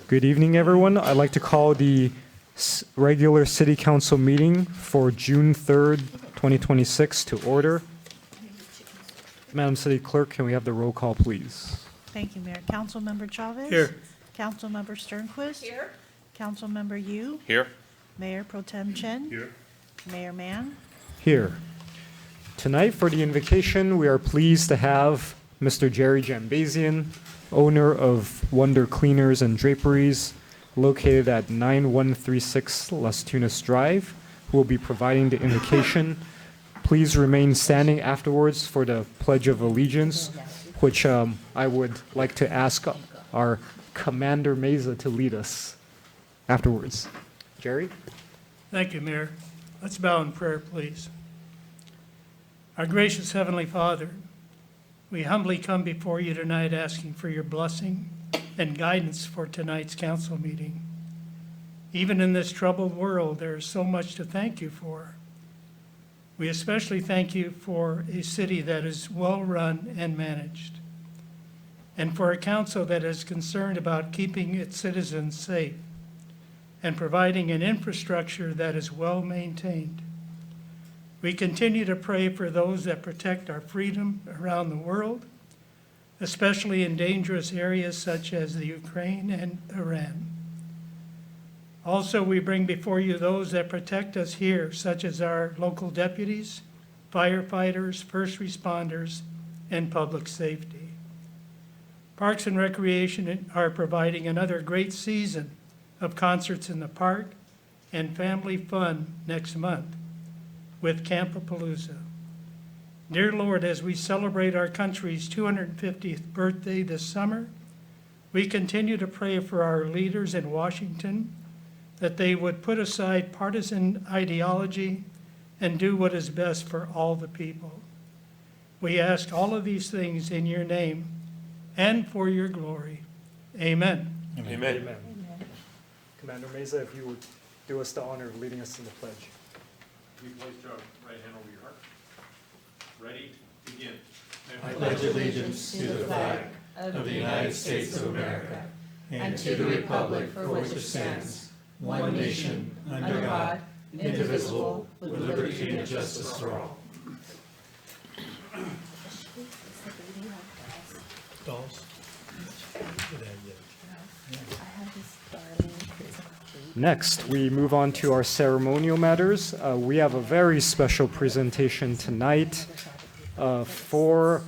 Good evening, everyone. I'd like to call the regular City Council meeting for June 3rd, 2026 to order. Madam City Clerk, can we have the roll call, please? Thank you, Mayor. Councilmember Chavez? Here. Councilmember Sternquist? Here. Councilmember Yu? Here. Mayor Pro Tem Chen? Here. Mayor Mann? Here. Tonight for the invocation, we are pleased to have Mr. Jerry Jambazian, owner of Wonder Cleaners and Draperies, located at 9136 Las Tunas Drive, who will be providing the invocation. Please remain standing afterwards for the Pledge of Allegiance, which I would like to ask our Commander MEZA to lead us afterwards. Jerry? Thank you, Mayor. Let's bow in prayer, please. Our gracious Heavenly Father, we humbly come before you tonight asking for your blessing and guidance for tonight's council meeting. Even in this troubled world, there is so much to thank you for. We especially thank you for a city that is well-run and managed, and for a council that is concerned about keeping its citizens safe and providing an infrastructure that is well-maintained. We continue to pray for those that protect our freedom around the world, especially in dangerous areas such as the Ukraine and Iran. Also, we bring before you those that protect us here, such as our local deputies, firefighters, first responders, and public safety. Parks and Recreation are providing another great season of concerts in the park and family fun next month with Campapalooza. Dear Lord, as we celebrate our country's 250th birthday this summer, we continue to pray for our leaders in Washington that they would put aside partisan ideology and do what is best for all the people. We ask all of these things in your name and for your glory. Amen. Amen. Amen. Commander MEZA, if you would do us the honor of leading us in the pledge. You place your right hand over your heart. Ready? Begin. I pledge allegiance to the flag of the United States of America and to the republic for which it stands, one nation, under God, indivisible, with liberty and justice for all. Dolls. Next, we move on to our ceremonial matters. We have a very special presentation tonight for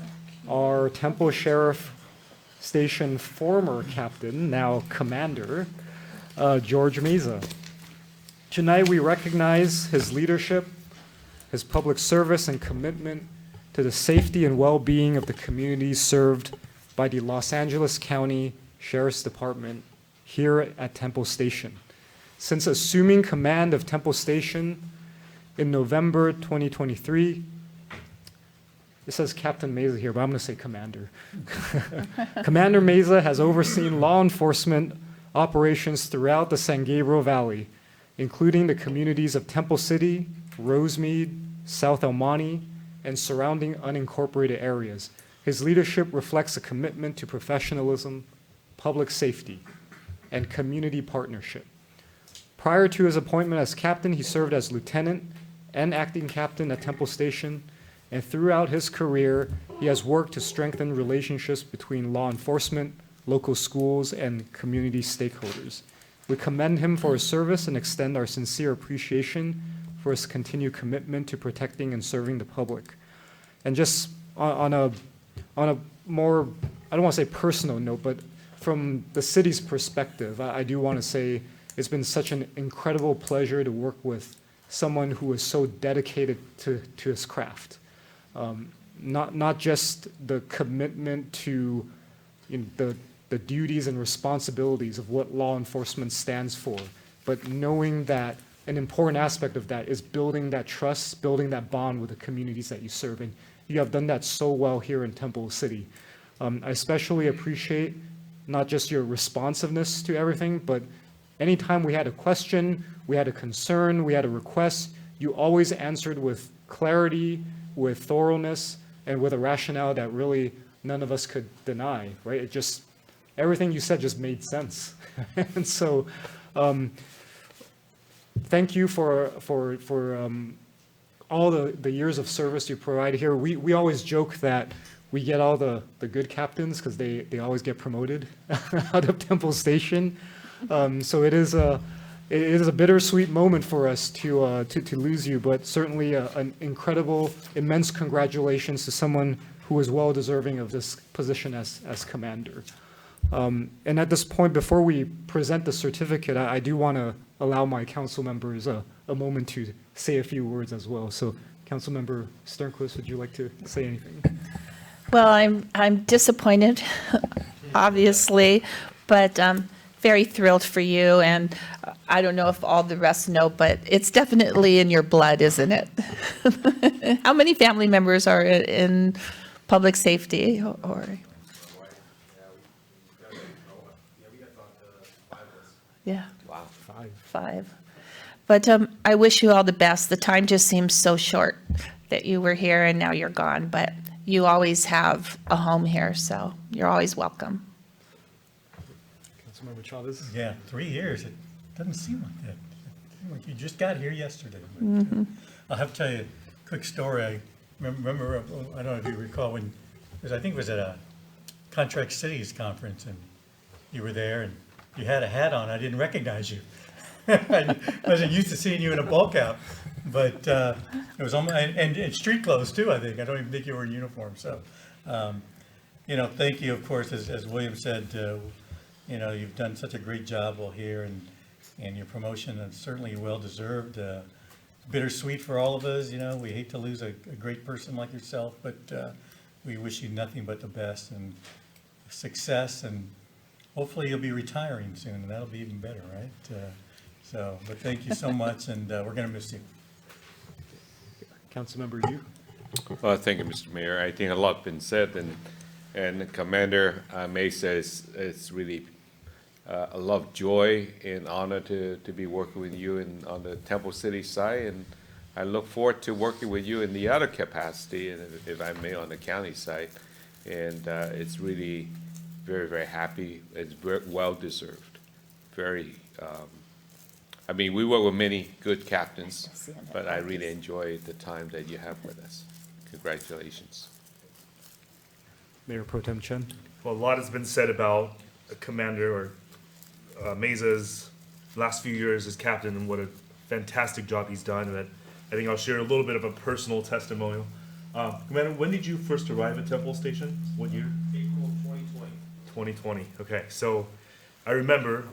our Temple Sheriff Station former captain, now commander, George MEZA. Tonight, we recognize his leadership, his public service, and commitment to the safety and well-being of the communities served by the Los Angeles County Sheriff's Department here at Temple Station. Since assuming command of Temple Station in November 2023, it says Captain MEZA here, but I'm going to say Commander. Commander MEZA has overseen law enforcement operations throughout the San Gabriel Valley, including the communities of Temple City, Rosemead, South El Monte, and surrounding unincorporated areas. His leadership reflects a commitment to professionalism, public safety, and community partnership. Prior to his appointment as captain, he served as lieutenant and acting captain at Temple Station, and throughout his career, he has worked to strengthen relationships between law enforcement, local schools, and community stakeholders. We commend him for his service and extend our sincere appreciation for his continued commitment to protecting and serving the public. And just on a more, I don't want to say personal note, but from the city's perspective, I do want to say it's been such an incredible pleasure to work with someone who is so dedicated to his craft. Not just the commitment to the duties and responsibilities of what law enforcement stands for, but knowing that an important aspect of that is building that trust, building that bond with the communities that you serve. And you have done that so well here in Temple City. I especially appreciate not just your responsiveness to everything, but anytime we had a question, we had a concern, we had a request, you always answered with clarity, with thoroughness, and with a rationale that really none of us could deny, right? everything you said just made sense. And so, thank you for all the years of service you provide here. We always joke that we get all the good captains because they always get promoted out of Temple Station. So it is a bittersweet moment for us to lose you, but certainly an incredible, immense congratulations to someone who is well deserving of this position as commander. And at this point, before we present the certificate, I do want to allow my council members a moment to say a few words as well. So, Councilmember Sternquist, would you like to say anything? Well, I'm disappointed, obviously, but very thrilled for you. And I don't know if all the rest know, but it's definitely in your blood, isn't it? How many family members are in public safety or? Yeah. Wow, Five. But I wish you all the best. The time just seems so short that you were here and now you're gone, but you always have a home here, so you're always welcome. Councilmember Chavez? Yeah, 3 years. It doesn't seem like that. It seemed like you just got here yesterday. But, I'll have to tell you a quick story. I remember, I don't know if you recall, when, I think it was at a Contract Cities conference, and you were there, and you had a hat on. I didn't recognize you. I wasn't used to seeing you in a bulk out, but it was almost, and street clothes too, I think. I don't even think you were in uniform. So, you know, thank you, of course, as William said, you know, you've done such a great job while here, and your promotion is certainly well-deserved. Bittersweet for all of us, you know. We hate to lose a great person like yourself, but we wish you nothing but the best and success, and hopefully you'll be retiring soon, and that'll be even better, right? But thank you so much, and we're going to miss you. Councilmember Yu? Well, thank you, Mr. Mayor. I think a lot been said, and Commander Mesa is really a lot of joy and honor to be working with you on the Temple City side, and I look forward to working with you in the other capacity, and if I may, on the county side. And it's really very, very happy. It's very well deserved. Very. I mean, we work with many good captains, but I really enjoy the time that you have with us. Congratulations. Mayor Pro Tem Chen? Well, a lot has been said about Commander or Meza's last few years as captain and what a fantastic job he's done. And I think I'll share a little bit of a personal testimonial. Commander, when did you first arrive at Temple Station? What year? April of 2020. 2020. Okay, so I remember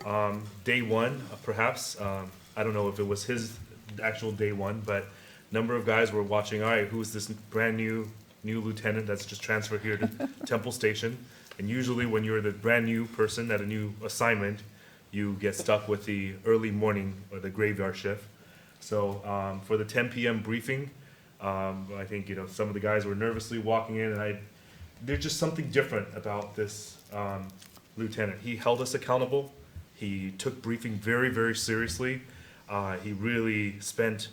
day one, perhaps. I don't know if it was his actual day one, but a number of guys were watching. All right, who's this brand new lieutenant that's just transferred here to Temple Station? And usually, when you're the brand new person at a new assignment, you get stuck with the early morning or the graveyard shift. So for the 10 p.m. briefing, I think some of the guys were nervously walking in, and there's just something different about this lieutenant. He held us accountable. He took briefing very, very seriously. He really spent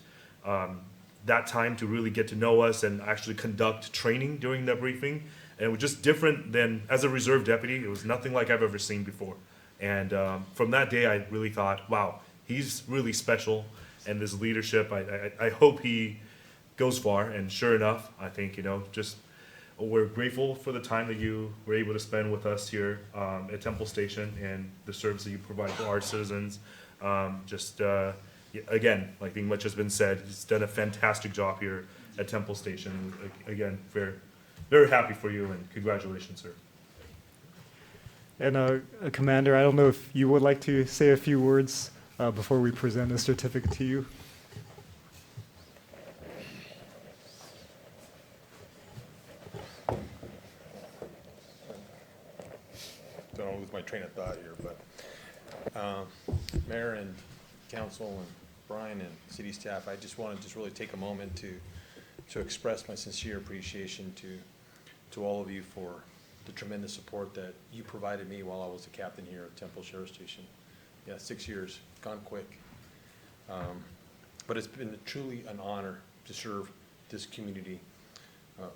that time to really get to know us and actually conduct training during that briefing. And it was just different than, as a reserve deputy, it was nothing like I've ever seen before. And from that day, I really thought, wow, he's really special. And this leadership, I hope he goes far. And sure enough, I think, just we're grateful for the time that you were able to spend with us here at Temple Station and the service that you provide for our citizens. Again, I think much has been said. He's done a fantastic job here at Temple Station. Again, very, very happy for you, and congratulations, sir. And Commander, I don't know if you would like to say a few words before we present the certificate to you. Don't want to lose my train of thought here, but Mayor and Council and Brian and city staff, I just want to really take a moment to express my sincere appreciation to all of you for the tremendous support that you provided me while I was the captain here at Temple Sheriff Station. Yeah, 6 years, gone quick. But it's been truly an honor to serve this community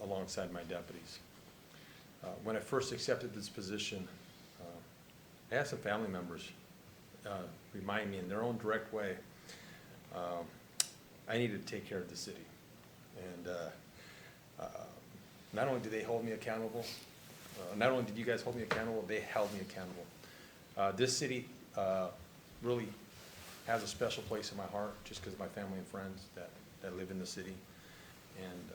alongside my deputies. When I first accepted this position, I had some family members remind me in their own direct way, I needed to take care of the city. And not only did they hold me accountable, not only did you guys hold me accountable, they held me accountable. This city really has a special place in my heart just because of my family and friends that live in the city. And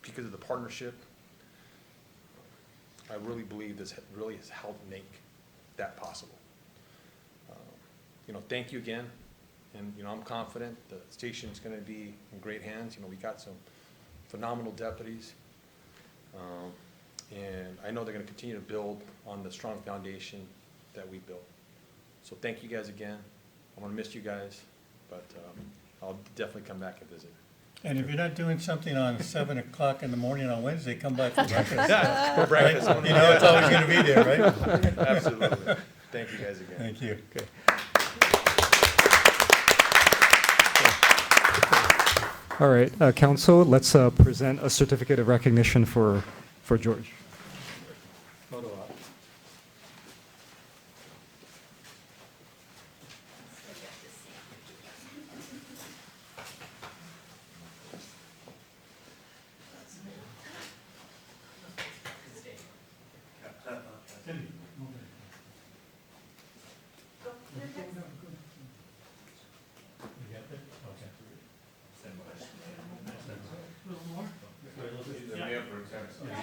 because of the partnership, I really believe this really has helped make that possible. Thank you again. And, I'm confident the station's going to be in great hands. We got some phenomenal deputies. And I know they're going to continue to build on the strong foundation that we built. So thank you guys again. I'm going to miss you guys, but I'll definitely come back and visit. And if you're not doing something on 7 o'clock in the morning on Wednesday, come by for breakfast. For breakfast. Right? It's always going to be there, right? Absolutely. Thank you guys again. Thank you. Okay. All right, council, let's present a certificate of recognition for George.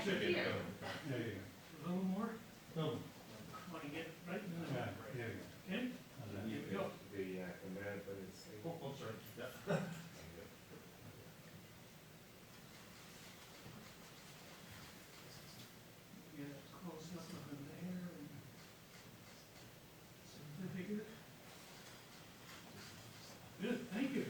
A little more? Want to get right in the middle? Okay? Here we go. Oh, sorry. Get it close up in there and certificate. Good, thank you.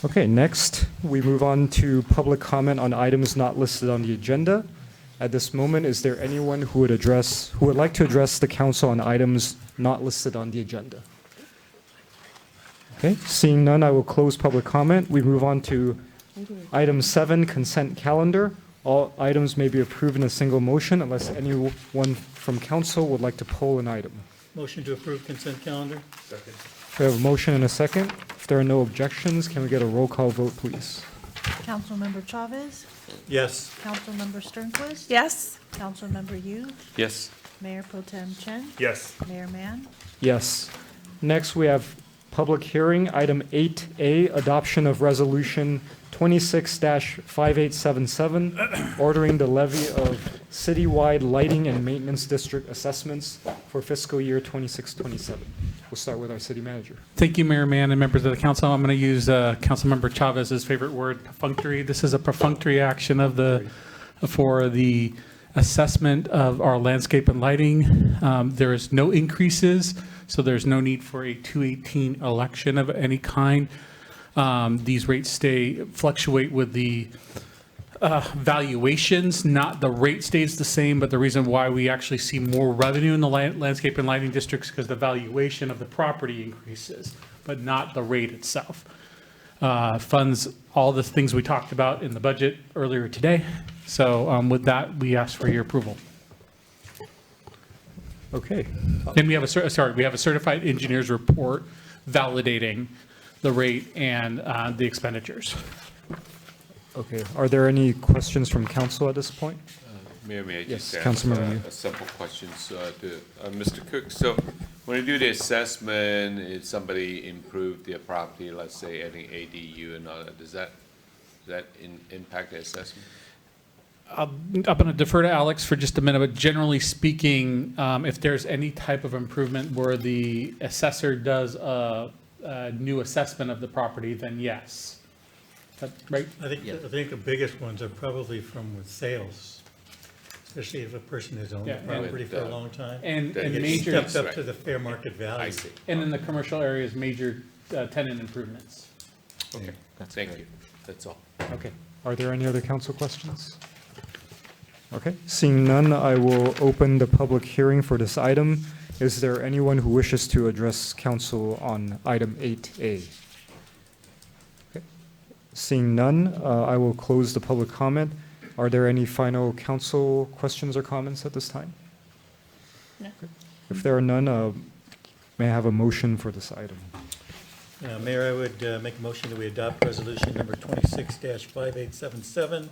Okay, next, we move on to public comment on items not listed on the agenda. At this moment, is there anyone who would like to address the council on items not listed on the agenda? Okay, seeing none, I will close public comment. We move on to item 7, consent calendar. All items may be approved in a single motion unless anyone from council would like to poll an item. Motion to approve consent calendar? Second. We have a motion and a second. If there are no objections, can we get a roll call vote, please? Councilmember Chavez, Yes. Councilmember Sternquist. Yes? Councilmember Yu, Yes. Mayor Pro Tem Chen, Yes. Mayor Mann. Yes. Next, we have public hearing, item 8A, adoption of resolution 26-5877, ordering the levy of citywide lighting and maintenance district assessments for fiscal year 26-27. We'll start with our city manager. Thank you, Mayor Mann and members of the council. I'm going to use Councilmember Chavez's favorite word, perfunctory. This is a perfunctory action for the assessment of our landscape and lighting. There is no increases, so there's no need for a 218 election of any kind. These rates fluctuate with the valuations, not the rate stays the same, but the reason why we actually see more revenue in the landscape and lighting districts because the valuation of the property increases, but not the rate itself. Funds all the things we talked about in the budget earlier today. So with that, we ask for your approval. Okay. And we have a certified engineer's report validating the rate and the expenditures. Okay. Are there any questions from council at this point? Mayor, may I Yes, just ask Councilmember Yu. a simple question to Mr. Cook? So when you do the assessment, if somebody improved their property, let's say adding ADU and all that, does that impact the assessment? I'm going to defer to Alex for just a minute, but generally speaking, if there's any type of improvement where the assessor does a new assessment of the property, then yes. Is that right? I think the biggest ones are probably from with sales, especially if a person has owned the Yeah, and property for a long time. And That gets major, Steps up to the fair market value. I see. and in the commercial areas, major tenant improvements. Okay, thank you. That's all. Okay. Are there any other council questions? Okay, seeing none, I will open the public hearing for this item. Is there anyone who wishes to address council on item 8A? Okay. Seeing none, I will close the public comment. Are there any final council questions or comments at this time? No. Okay. If there are none, may I have a motion for this item? Mayor, I would make a motion that we adopt resolution number 26-5877,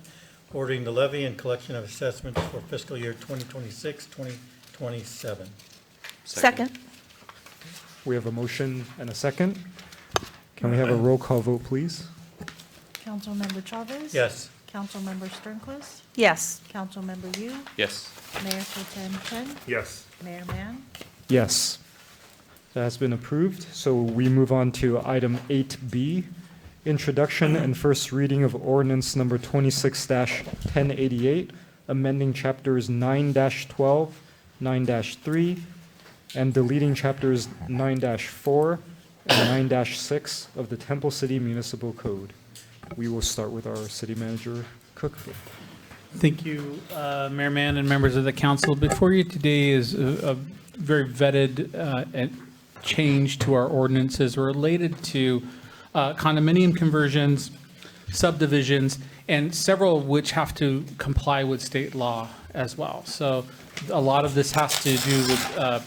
ordering the levy and collection of assessments for fiscal year 2026-2027. Second. We have a motion and a second. Can we have a roll call vote, please? Councilmember Chavez? Yes. Councilmember Sternquist? Yes. Councilmember Yu? Yes. Mayor Pro Tem Chen? Yes. Mayor Mann? Yes. That has been approved. So we move on to item 8B, introduction and first reading of ordinance number 26-1088, amending chapters 9-12, 9-3, and deleting chapters 9-4 and 9-6 of the Temple City Municipal Code. We will start with our city manager, Cook. Thank you, Mayor Mann and members of the council. Before you today is a very vetted change to our ordinances related to condominium conversions, subdivisions, and several of which have to comply with state law as well. So a lot of this has to do with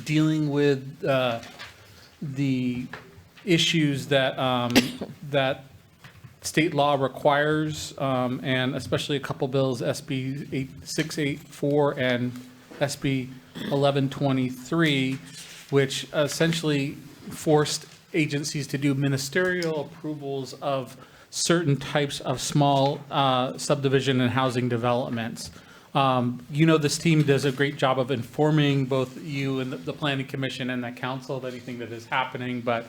dealing with the issues that that state law requires, and especially a couple bills, SB 8684 and SB 1123, which essentially forced agencies to do ministerial approvals of certain types of small subdivision and housing developments. This team does a great job of informing both you and the Planning Commission and the council of anything that is happening, but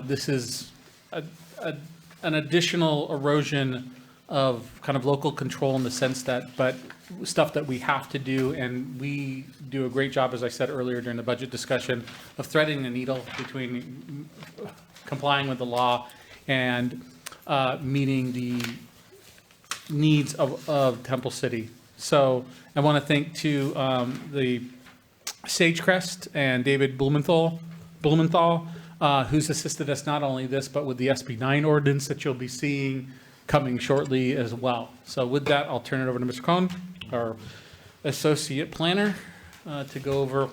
this is an additional erosion of kind of local control in the sense that, but stuff that we have to do, and we do a great job, as I said earlier during the budget discussion, of threading the needle between complying with the law and meeting the needs of Temple City. So I want to thank to the Sagecrest and David Blumenthal, who's assisted us not only this, but with the SB 9 ordinance that you'll be seeing coming shortly as well. So with that, I'll turn it over to Mr. Cohn, our Associate Planner, to go over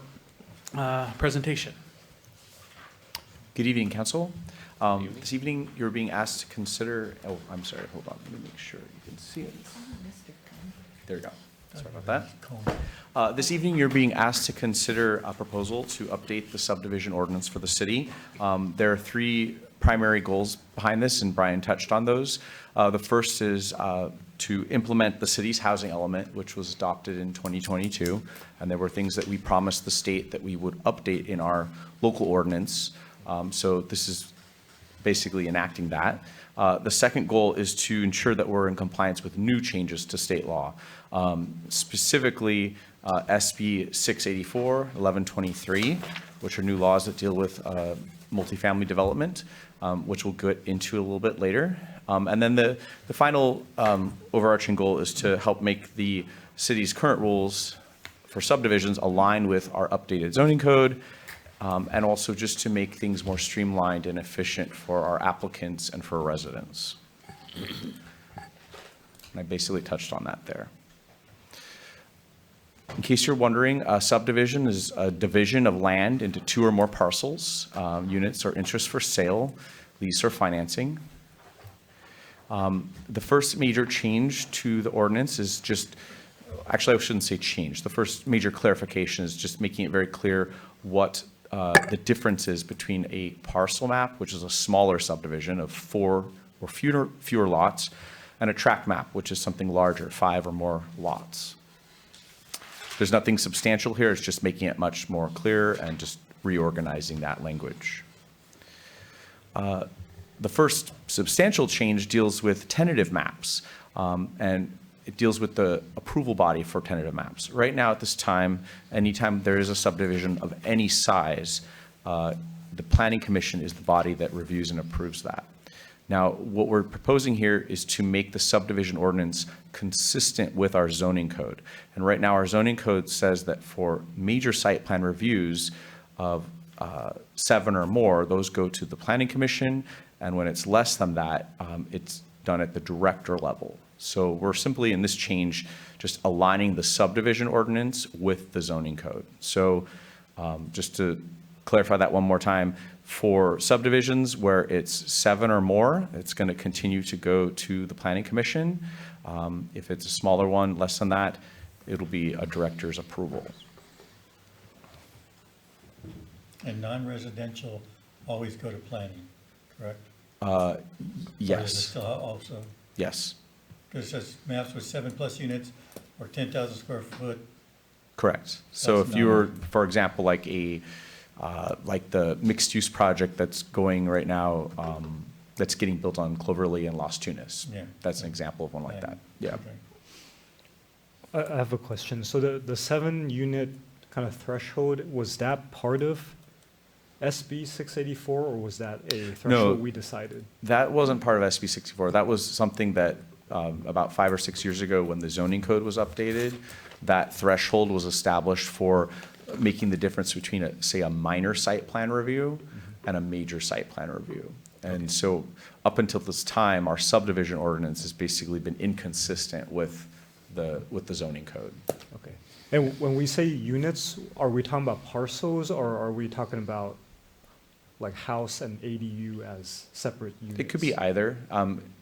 presentation. Good evening, Council. This evening, you're being asked to consider, I'm sorry, hold on, let me make sure you can see it. There we go. Sorry about that. This evening, you're being asked to consider a proposal to update the subdivision ordinance for the city. There are three primary goals behind this, and Brian touched on those. The first is to implement the city's housing element, which was adopted in 2022, and there were things that we promised the state that we would update in our local ordinance. So this is basically enacting that. The second goal is to ensure that we're in compliance with new changes to state law, specifically SB 684, 1123, which are new laws that deal with multifamily development, which we'll get into a little bit later. And then the final overarching goal is to help make the city's current rules for subdivisions align with our updated zoning code, and also just to make things more streamlined and efficient for our applicants and for residents. And I basically touched on that there. In case you're wondering, a subdivision is a division of land into two or more parcels, units or interests for sale, lease or financing. The first major change to the ordinance is just, actually I shouldn't say change, the first major clarification is just making it very clear what the difference is between a parcel map, which is a smaller subdivision of 4 or fewer lots, and a tract map, which is something larger, 5 or more lots. There's nothing substantial here, it's just making it much more clear and just reorganizing that language. The first substantial change deals with tentative maps, and it deals with the approval body for tentative maps. Right now at this time, anytime there is a subdivision of any size, the Planning Commission is the body that reviews and approves that. Now, what we're proposing here is to make the subdivision ordinance consistent with our zoning code. And right now, our zoning code says that for major site plan reviews of 7 or more, those go to the planning commission, and when it's less than that, it's done at the director level. So we're simply, in this change, just aligning the subdivision ordinance with the zoning code. So just to clarify that one more time, for subdivisions where it's 7 or more, it's going to continue to go to the planning commission. If it's a smaller one, less than that, it'll be a director's approval. And non-residential always go to planning, correct? Or is it Yes, still also, yes, because it says maps with 7+ units or 10,000 square foot. correct. So That's if you were, not- for example, like the mixed-use project that's going right now, that's getting built on Cloverly and Las Tunas. Yeah. That's an example of one like that. Yeah. Okay. I have a question. So the 7-unit kind of threshold, was that part of SB 684, or was that a threshold we decided? That wasn't part of SB 64. That was something that about 5 or 6 years ago, when the zoning code was updated, that threshold was established for making the difference between, say, a minor site plan review and a major site plan review. And so up until this time, our subdivision ordinance has basically been inconsistent with the zoning code. Okay. And when we say units, are we talking about parcels, or are we talking about like house and ADU as separate units? It could be either.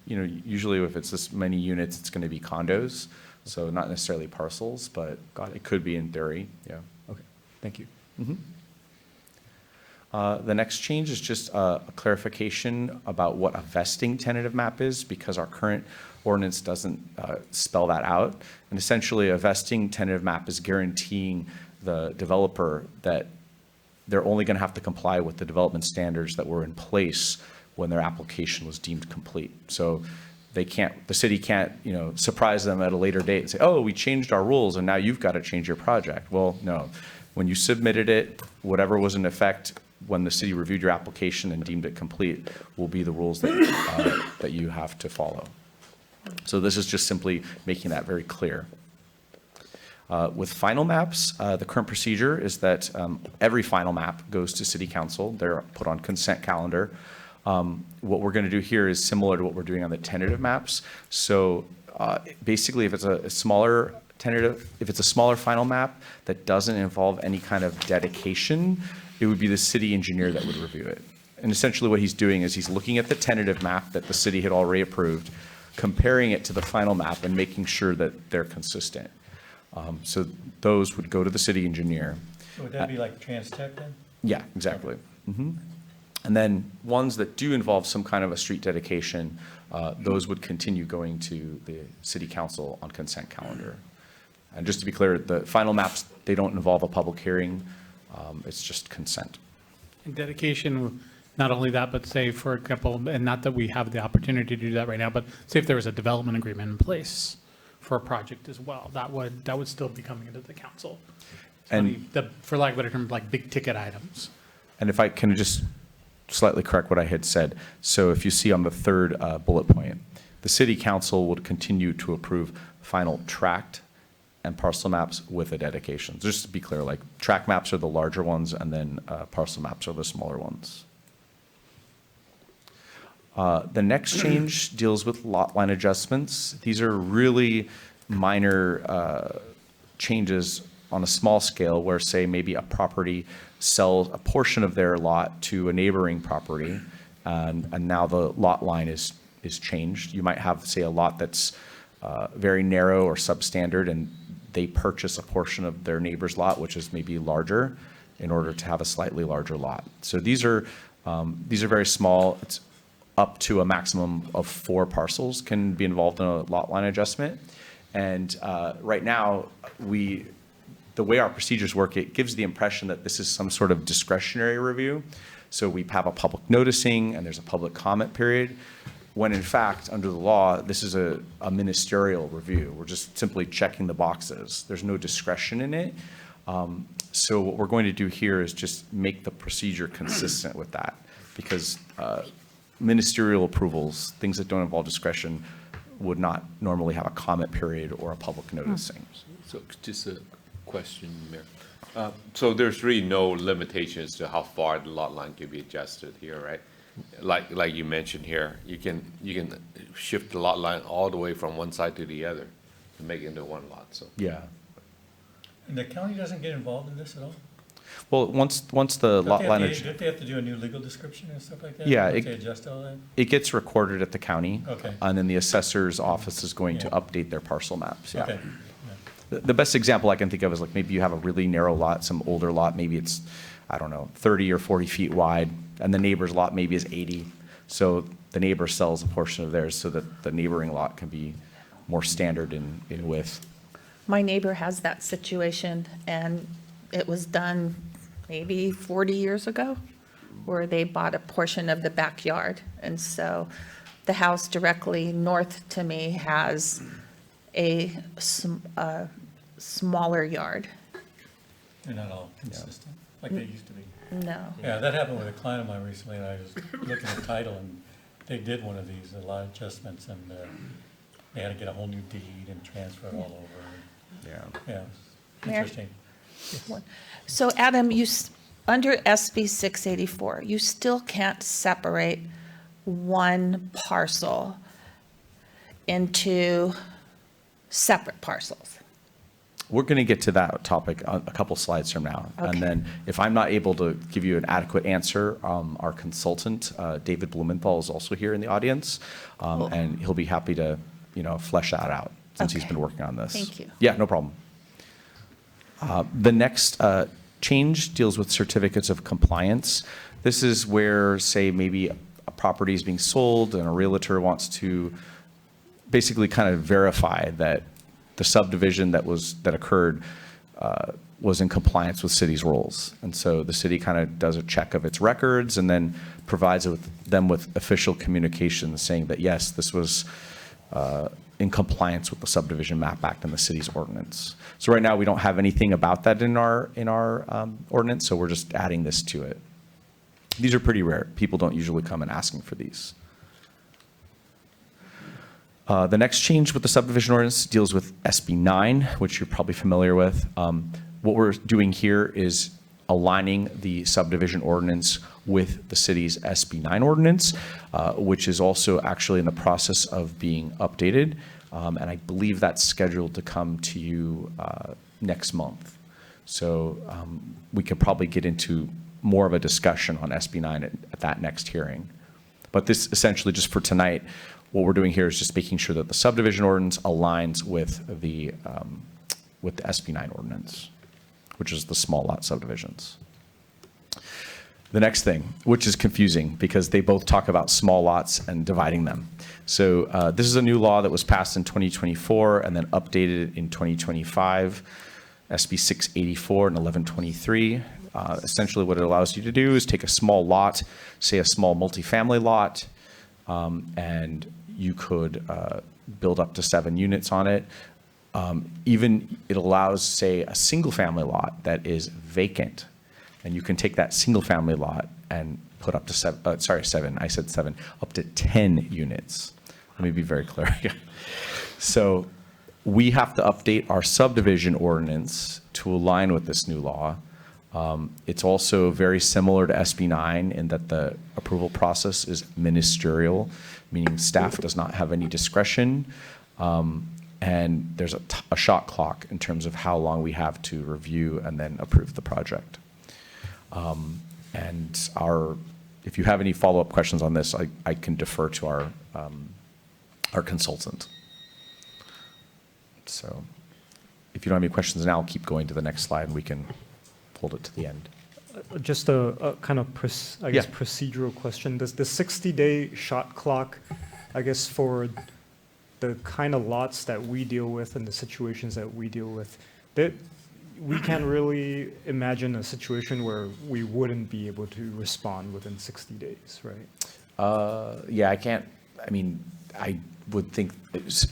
Usually if it's this many units, it's going to be condos, so not necessarily parcels, but it could be in theory, yeah. Okay, thank you. The next change is just a clarification about what a vesting tentative map is, because our current ordinance doesn't spell that out. And essentially, a vesting tentative map is guaranteeing the developer that they're only going to have to comply with the development standards that were in place when their application was deemed complete. So the city can't, surprise them at a later date and say, oh, we changed our rules and now you've got to change your project. Well, no. When you submitted it, whatever was in effect when the city reviewed your application and deemed it complete will be the rules that you have to follow. So this is just simply making that very clear. With final maps, the current procedure is that every final map goes to city council. They're put on consent calendar. What we're going to do here is similar to what we're doing on the tentative maps. So basically, if it's a smaller final map that doesn't involve any kind of dedication, it would be the city engineer that would review it. And essentially what he's doing is he's looking at the tentative map that the city had already approved, comparing it to the final map and making sure that they're consistent. So those would go to the city engineer. So would that be like Trans-Tech then? Yeah, exactly. And then ones that do involve some kind of a street dedication, those would continue going to the city council on consent calendar. And just to be clear, the final maps, they don't involve a public hearing. It's just consent. And dedication, not only that, but say, for example, and not that we have the opportunity to do that right now, but say if there was a development agreement in place for a project as well, that would still be coming into the council. And For lack of a better term, like big ticket items. And if I can just slightly correct what I had said. So if you see on the third bullet point, the city council would continue to approve final tract and parcel maps with a dedication. Just to be clear, like tract maps are the larger ones and then parcel maps are the smaller ones. The next change deals with lot line adjustments. These are really minor changes on a small scale where, say, maybe a property sells a portion of their lot to a neighboring property, and now the lot line is changed. You might have, say, a lot that's very narrow or substandard, and they purchase a portion of their neighbor's lot, which is maybe larger, in order to have a slightly larger lot. So these are very small. It's up to a maximum of 4 parcels can be involved in a lot line adjustment. And right now, the way our procedures work, it gives the impression that this is some sort of discretionary review. So we have a public noticing and there's a public comment period, when in fact, under the law, this is a ministerial review. We're just simply checking the boxes. There's no discretion in it. So what we're going to do here is just make the procedure consistent with that, because ministerial approvals, things that don't involve discretion, would not normally have a comment period or a public noticing. So just a question, Mayor. So there's really no limitations to how far the lot line can be adjusted here, right? Like you mentioned here, you can shift the lot line all the way from one side to the other to make it into one lot, so. Yeah. And the county doesn't get involved in this at all? Well, once the lot line, Don't they have to do a new legal description and stuff like that? Yeah, Once it- they adjust all that? it gets recorded at the county. Okay. And then the assessor's office is going to Yeah. update their parcel maps, yeah. Okay. The best example I can think of is like maybe you have a really narrow lot, some older lot, maybe it's, I don't know, 30 or 40 feet wide, and the neighbor's lot maybe is 80. So the neighbor sells a portion of theirs so that the neighboring lot can be more standard in width. My neighbor has that situation, and it was done maybe 40 years ago, where they bought a portion of the backyard. And so the house directly north to me has a smaller yard. They're not all consistent, like they used to be. No. Yeah, that happened with a client of mine recently, and I was looking at title, and they did one of these, a lot of adjustments, and they had to get a whole new deed and transfer it all over. Yeah. Yeah, Mayor? interesting. So Adam, under SB 684, you still can't separate one parcel into separate parcels. We're going to get to that topic a couple slides from now. Okay. And then if I'm not able to give you an adequate answer, our consultant, David Blumenthal, is also here in the audience. Cool. And he'll be happy to, flesh that out since he's Okay. been working on this. Thank you. Yeah, no problem. The next change deals with certificates of compliance. This is where, say, maybe a property is being sold and a realtor wants to basically kind of verify that the subdivision that occurred was in compliance with city's rules. And so the city kind of does a check of its records and then provides them with official communications saying that, yes, this was in compliance with the Subdivision Map Act and the city's ordinance. So right now, we don't have anything about that in our ordinance, so we're just adding this to it. These are pretty rare. People don't usually come and asking for these. The next change with the subdivision ordinance deals with SB 9, which you're probably familiar with. What we're doing here is aligning the subdivision ordinance with the city's SB 9 ordinance, which is also actually in the process of being updated. And I believe that's scheduled to come to you next month. So we could probably get into more of a discussion on SB 9 at that next hearing. But this essentially, just for tonight, what we're doing here is just making sure that the subdivision ordinance aligns with the SB 9 ordinance, which is the small lot subdivisions. The next thing, which is confusing because they both talk about small lots and dividing them. So this is a new law that was passed in 2024 and then updated in 2025, SB 684 and 1123. Essentially what it allows you to do is take a small lot, say a small multifamily lot, and you could build up to 7 units on it. Even it allows, say, a single-family lot that is vacant, and you can take that single-family lot and put up to 7, I said 7, up to 10 units. Let me be very clear. So we have to update our subdivision ordinance to align with this new law. It's also very similar to SB 9 in that the approval process is ministerial, meaning staff does not have any discretion. And there's a shot clock in terms of how long we have to review and then approve the project. And if you have any follow-up questions on this, I can defer to our consultant. So if you don't have any questions now, I'll keep going to the next slide and we can hold it to the end. Just a kind of, Yeah. procedural question. Does the 60-day shot clock, I guess, for the kind of lots that we deal with and the situations that we deal with, that we can't really imagine a situation where we wouldn't be able to respond within 60 days, right? Yeah, I can't, I would think,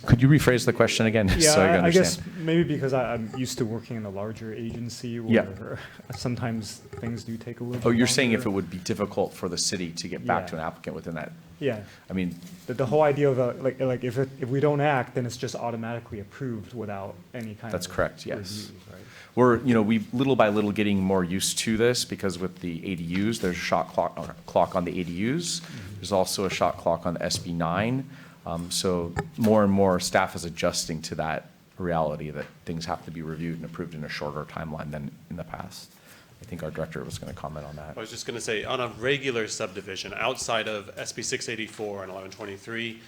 could you rephrase the question again? Yeah, so I can I guess understand? maybe because I'm used to working in a larger agency where Yeah. sometimes things do take a little bit Oh, you're saying if it longer. would be difficult for the city to get back to Yeah. an applicant within that? Yeah. I mean, The whole idea of if we don't act, then it's just automatically approved without any kind of. That's correct, yes. review, right? we're, we little by little getting more used to this because with the ADUs, there's a shot clock on the ADUs. There's also a shot clock on the SB9. So more and more staff is adjusting to that reality that things have to be reviewed and approved in a shorter timeline than in the past. I think our director was going to comment on that. I was just going to say, on a regular subdivision, outside of SB 684 and 1123,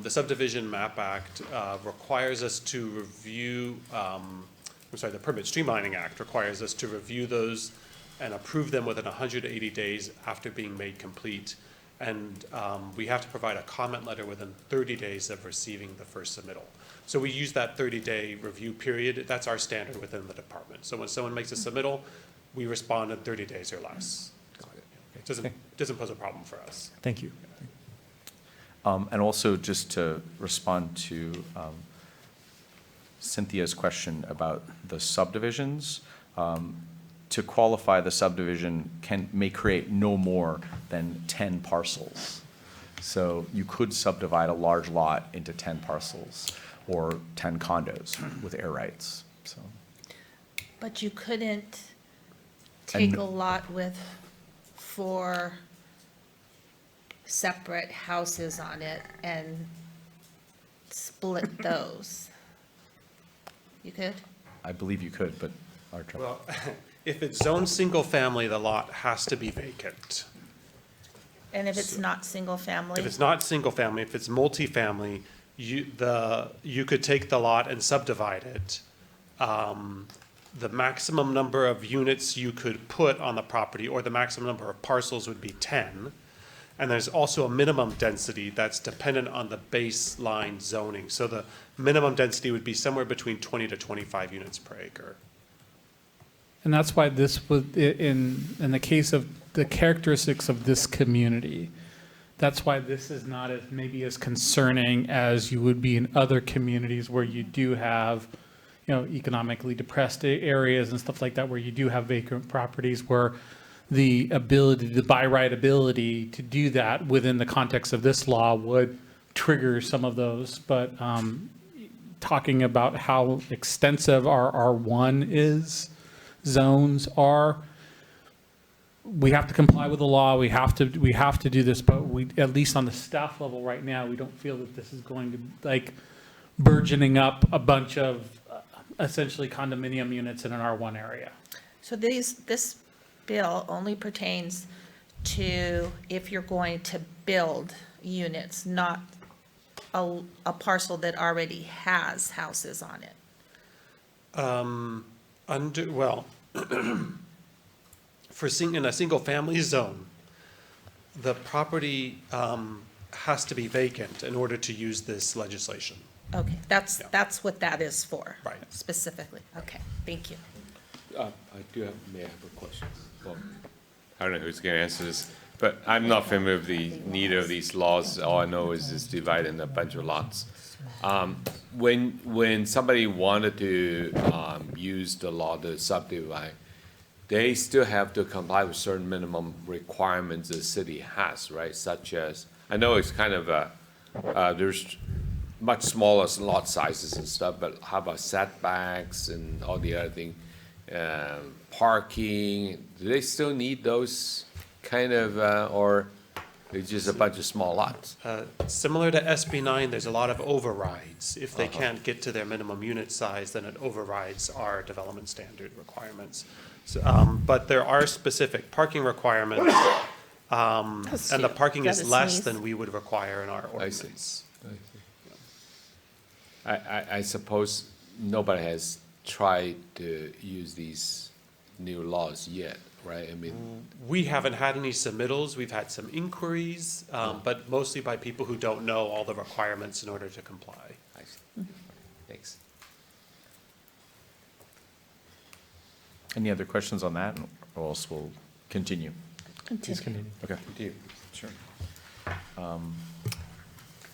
the Subdivision Map Act requires us to review, the Permit Streamlining Act requires us to review those and approve them within 180 days after being made complete. And we have to provide a comment letter within 30 days of receiving the first submittal. So we use that 30-day review period. That's our standard within the department. So when someone makes a submittal, we respond in 30 days or less. It doesn't pose a problem for us. Thank you. And also just to respond to Cynthia's question about the subdivisions, to qualify, the subdivision may create no more than 10 parcels. So you could subdivide a large lot into 10 parcels or 10 condos with air rights, so. But you couldn't take a lot with 4 separate houses on it and split those. You could? I believe you could, but our trouble. Well, if it's zoned single family, the lot has to be vacant. And if it's not single family? If it's not single family, if it's multifamily, you could take the lot and subdivide it. The maximum number of units you could put on the property, or the maximum number of parcels, would be 10. And there's also a minimum density that's dependent on the baseline zoning. So the minimum density would be somewhere between 20 to 25 units per acre. And that's why this was, in the case of the characteristics of this community, that's why this is not as maybe as concerning as you would be in other communities where you do have, economically depressed areas and stuff like that, where you do have vacant properties, where the ability, the by right ability to do that within the context of this law would trigger some of those. But talking about how extensive our R1 zones are, we have to comply with the law. We have to do this, but we, at least on the staff level right now, we don't feel that this is going to burgeoning up a bunch of essentially condominium units in an R1 area. So this bill only pertains to if you're going to build units, not a parcel that already has houses on it. In a single family zone, the property has to be vacant in order to use this legislation. Okay, that's what that is for. Right. Specifically. Okay, thank you. I may have a question. Well, I don't know who's going to answer this, but I'm not familiar with neither of these laws. All I know is it's divided in a bunch of lots. When somebody wanted to use the law to subdivide, they still have to comply with certain minimum requirements the city has, right? Such as, I know it's kind of there's much smaller lot sizes and stuff, but how about setbacks and all the other things? Parking, do they still need those kind of, or it's just a bunch of small lots? Similar to SB9, there's a lot of overrides. If they can't get to their minimum unit size, then it overrides our development standard requirements. So, but there are specific parking requirements, and the parking is less than we would require in our ordinance. I suppose nobody has tried to use these new laws yet, right? I mean, we haven't had any submittals. We've had some inquiries, but mostly by people who don't know all the requirements in order to comply. I see. Thanks. Any other questions on that, or else we'll continue? Please continue. Okay. Sure.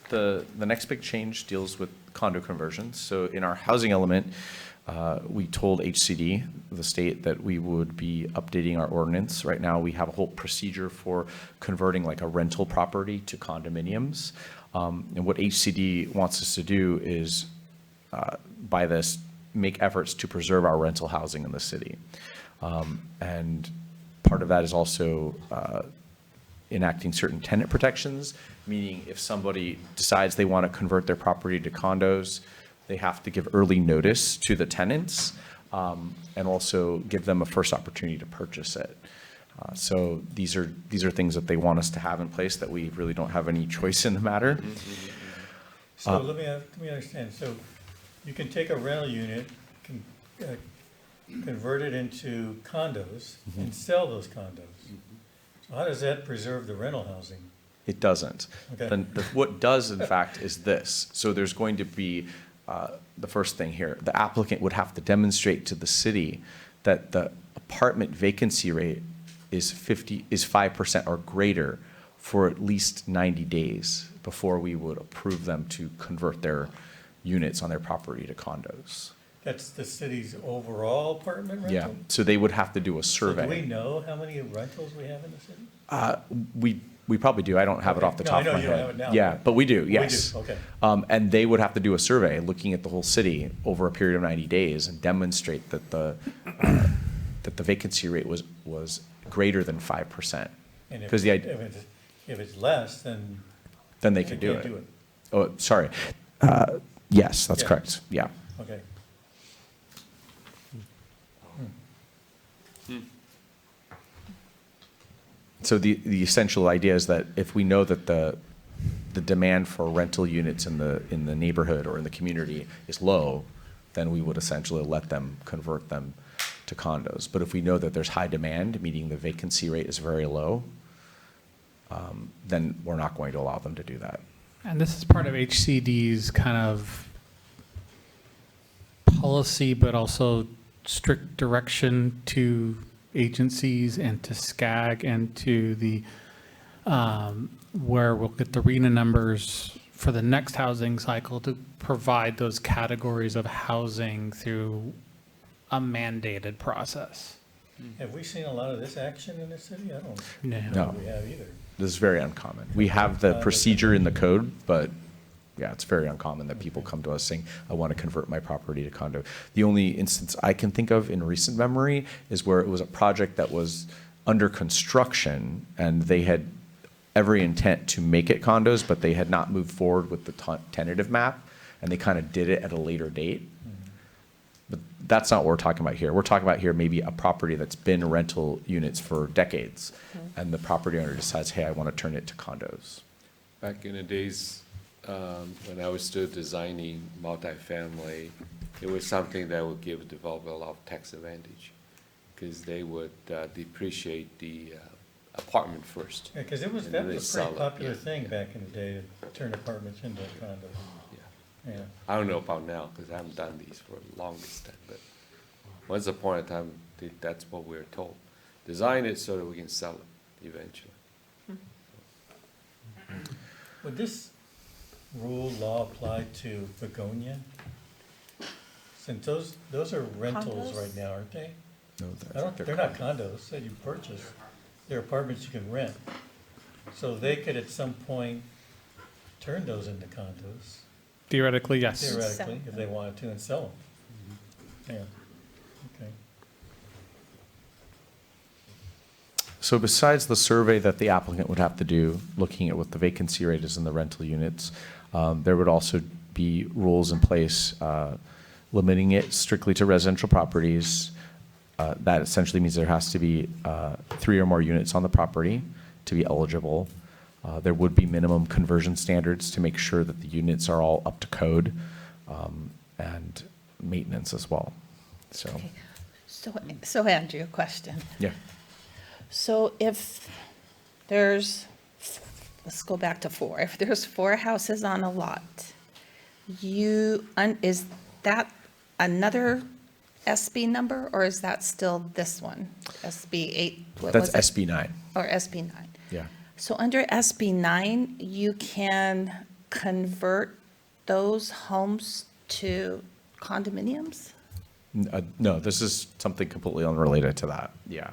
The next big change deals with condo conversions. So in our housing element, we told HCD, the state, that we would be updating our ordinance. Right now, we have a whole procedure for converting like a rental property to condominiums. And what HCD wants us to do is, by this, make efforts to preserve our rental housing in the city. And part of that is also enacting certain tenant protections, meaning if somebody decides they want to convert their property to condos, they have to give early notice to the tenants, and also give them a first opportunity to purchase it. So these are things that they want us to have in place that we really don't have any choice in the matter. So let me understand. So you can take a rental unit, convert it into condos, and sell those condos. So how does that preserve the rental housing? It doesn't. Okay. Then what does, in fact, is this. So there's going to be, the first thing here, the applicant would have to demonstrate to the city that the apartment vacancy rate is 5% or greater for at least 90 days before we would approve them to convert their units on their property to condos. That's the city's overall apartment rental? Yeah, so they would have to do a So do we survey. know how many rentals we have in the city? We probably do. I don't have it off the No, top I know of my you don't head. have it now, Yeah, but- but we do, We yes. do, okay. And they would have to do a survey looking at the whole city over a period of 90 days and demonstrate that the vacancy rate was greater than 5%. And Because if it's less, then then they they could do can't it. do it. Oh, sorry. Yes, that's Yeah. correct, yeah. Okay. So the essential idea is that if we know that the demand for rental units in the neighborhood or in the community is low, then we would essentially let them convert them to condos. But if we know that there's high demand, meaning the vacancy rate is very low, then we're not going to allow them to do that. And this is part of HCD's kind of policy, but also strict direction to agencies and to SCAG and to the, where we'll get the RENA numbers for the next housing cycle to provide those categories of housing through a mandated process. Have we seen a lot of this action in the city? I don't No. know No. if we have either. This is very uncommon. We have the procedure in the code, but yeah, it's very uncommon that people come to us saying, I want to convert my property to condo. The only instance I can think of in recent memory is where it was a project that was under construction and they had every intent to make it condos, but they had not moved forward with the tentative map, and they kind of did it at a later date. But that's not what we're talking about here. We're talking about here maybe a property that's been rental units for decades, and the property owner decides, hey, I want to turn it to condos. Back in the days, when I was still designing multifamily, it was something that would give a developer a lot of tax advantage, because they would depreciate the apartment first. Yeah, because that And then they was a sell pretty it, popular yeah. thing back in the day, to turn apartments into condos. Yeah. Yeah. I don't know about now, because I haven't done these for the longest time, but once upon a time, that's what we were told. Design it so that we can sell it eventually. Would this law apply to Begonia? Since those are rentals Condos? right now, aren't they? No, They're not condos that you purchase. They're apartments you can rent. So they could at some point turn those into condos, Theoretically, yes. theoretically, if they wanted to, and sell them. Yeah, okay. So besides the survey that the applicant would have to do, looking at what the vacancy rate is in the rental units, there would also be rules in place limiting it strictly to residential properties. That essentially means there has to be 3 or more units on the property to be eligible. There would be minimum conversion standards to make sure that the units are all up to code, and maintenance as well. So, Okay. So Andrew, a question. yeah. So if there's, let's go back to 4. If there's 4 houses on a lot, is that another SB number, or is that still this one? SB 8? what That's was it? SB 9. Or SB 9? Yeah. So under SB 9, you can convert those homes to condominiums? No, this is something completely unrelated to that, yeah.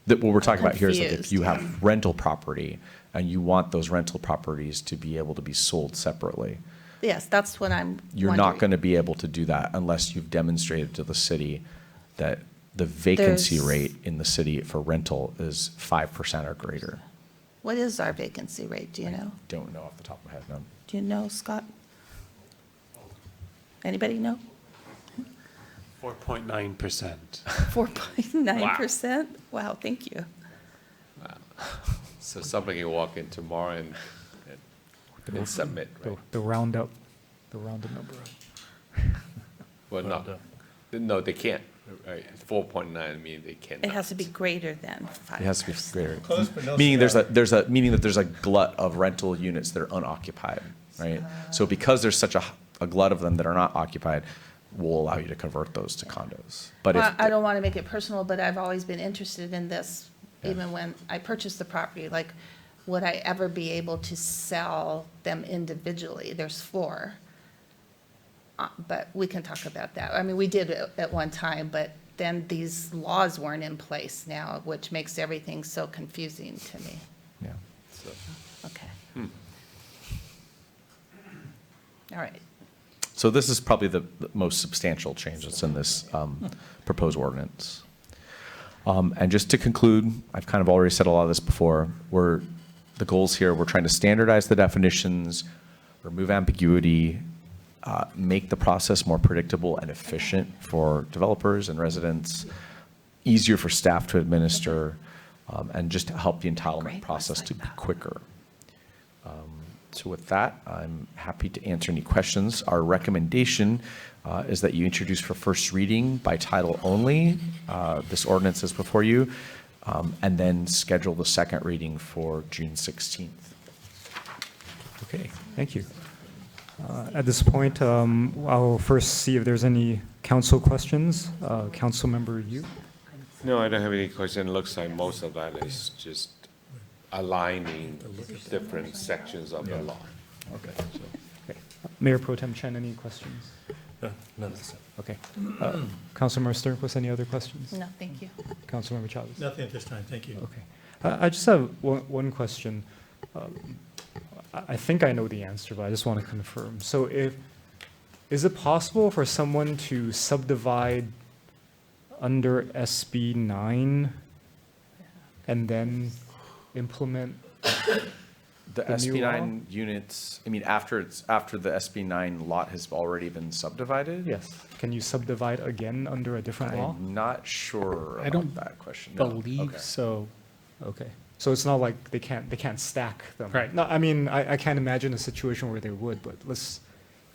What we're talking about here is like if you have rental property and you want those rental properties to be able to be sold separately, Yes, that's what I'm you're not wondering. going to be able to do that unless you've demonstrated to the city that the vacancy There's- rate in the city for rental is 5% or greater. What is our vacancy rate, do you know? Don't know off the top of my head, no. Do you know, Scott? Anybody know? 4.9%. 4.9%? Wow, thank you. So somebody can walk in tomorrow and submit, right? They'll round up the rounded number. Well, no, they can't, right? 4.9, I mean, they cannot. It has to be greater than 5%. It has to be greater. Close, but no Meaning cigar. meaning that there's a glut of rental units that are unoccupied, right? So because there's such a glut of them that are not occupied, we'll allow you to convert those to condos. But Well, if, I don't want to make it personal, but I've always been interested in this, Yeah. even when I purchased the property, like, would I ever be able to sell them individually? There's 4. But we can talk about that. I mean, we did it at one time, but then these laws weren't in place now, which makes everything so confusing to me. yeah. Okay. All right. So this is probably the most substantial change that's in this proposed ordinance. And just to conclude, I've kind of already said a lot of this before, the goals here, we're trying to standardize the definitions, remove ambiguity, make the process more predictable and efficient for developers and residents, easier for staff to administer, and just to help the entitlement process to be quicker. So with that, I'm happy to answer any questions. Our recommendation is that you introduce for first reading by title only. This ordinance is before you, and then schedule the second reading for June 16th. Okay, thank you. At this point, I'll first see if there's any council questions. Councilmember Yu? No, I don't have any question. It looks like most of that is just aligning different sections of the law. Okay. Mayor Pro Tem Chen, any questions? None. Okay. Councilmember Sternquist, any other questions? No, thank you. Councilmember Chavez? Nothing at this time, thank you. Okay. I just have one question. I think I know the answer, but I just want to confirm. So is it possible for someone to subdivide under SB 9 and then implement The The new SB law? 9 units, I mean, after the SB 9 lot has already been subdivided? Yes. Can you subdivide again under a different law? I'm not sure I about don't that question. No. Believe Okay. so. Okay. So it's not like they can't stack them. Right. No, I mean, I can't imagine a situation where they would, but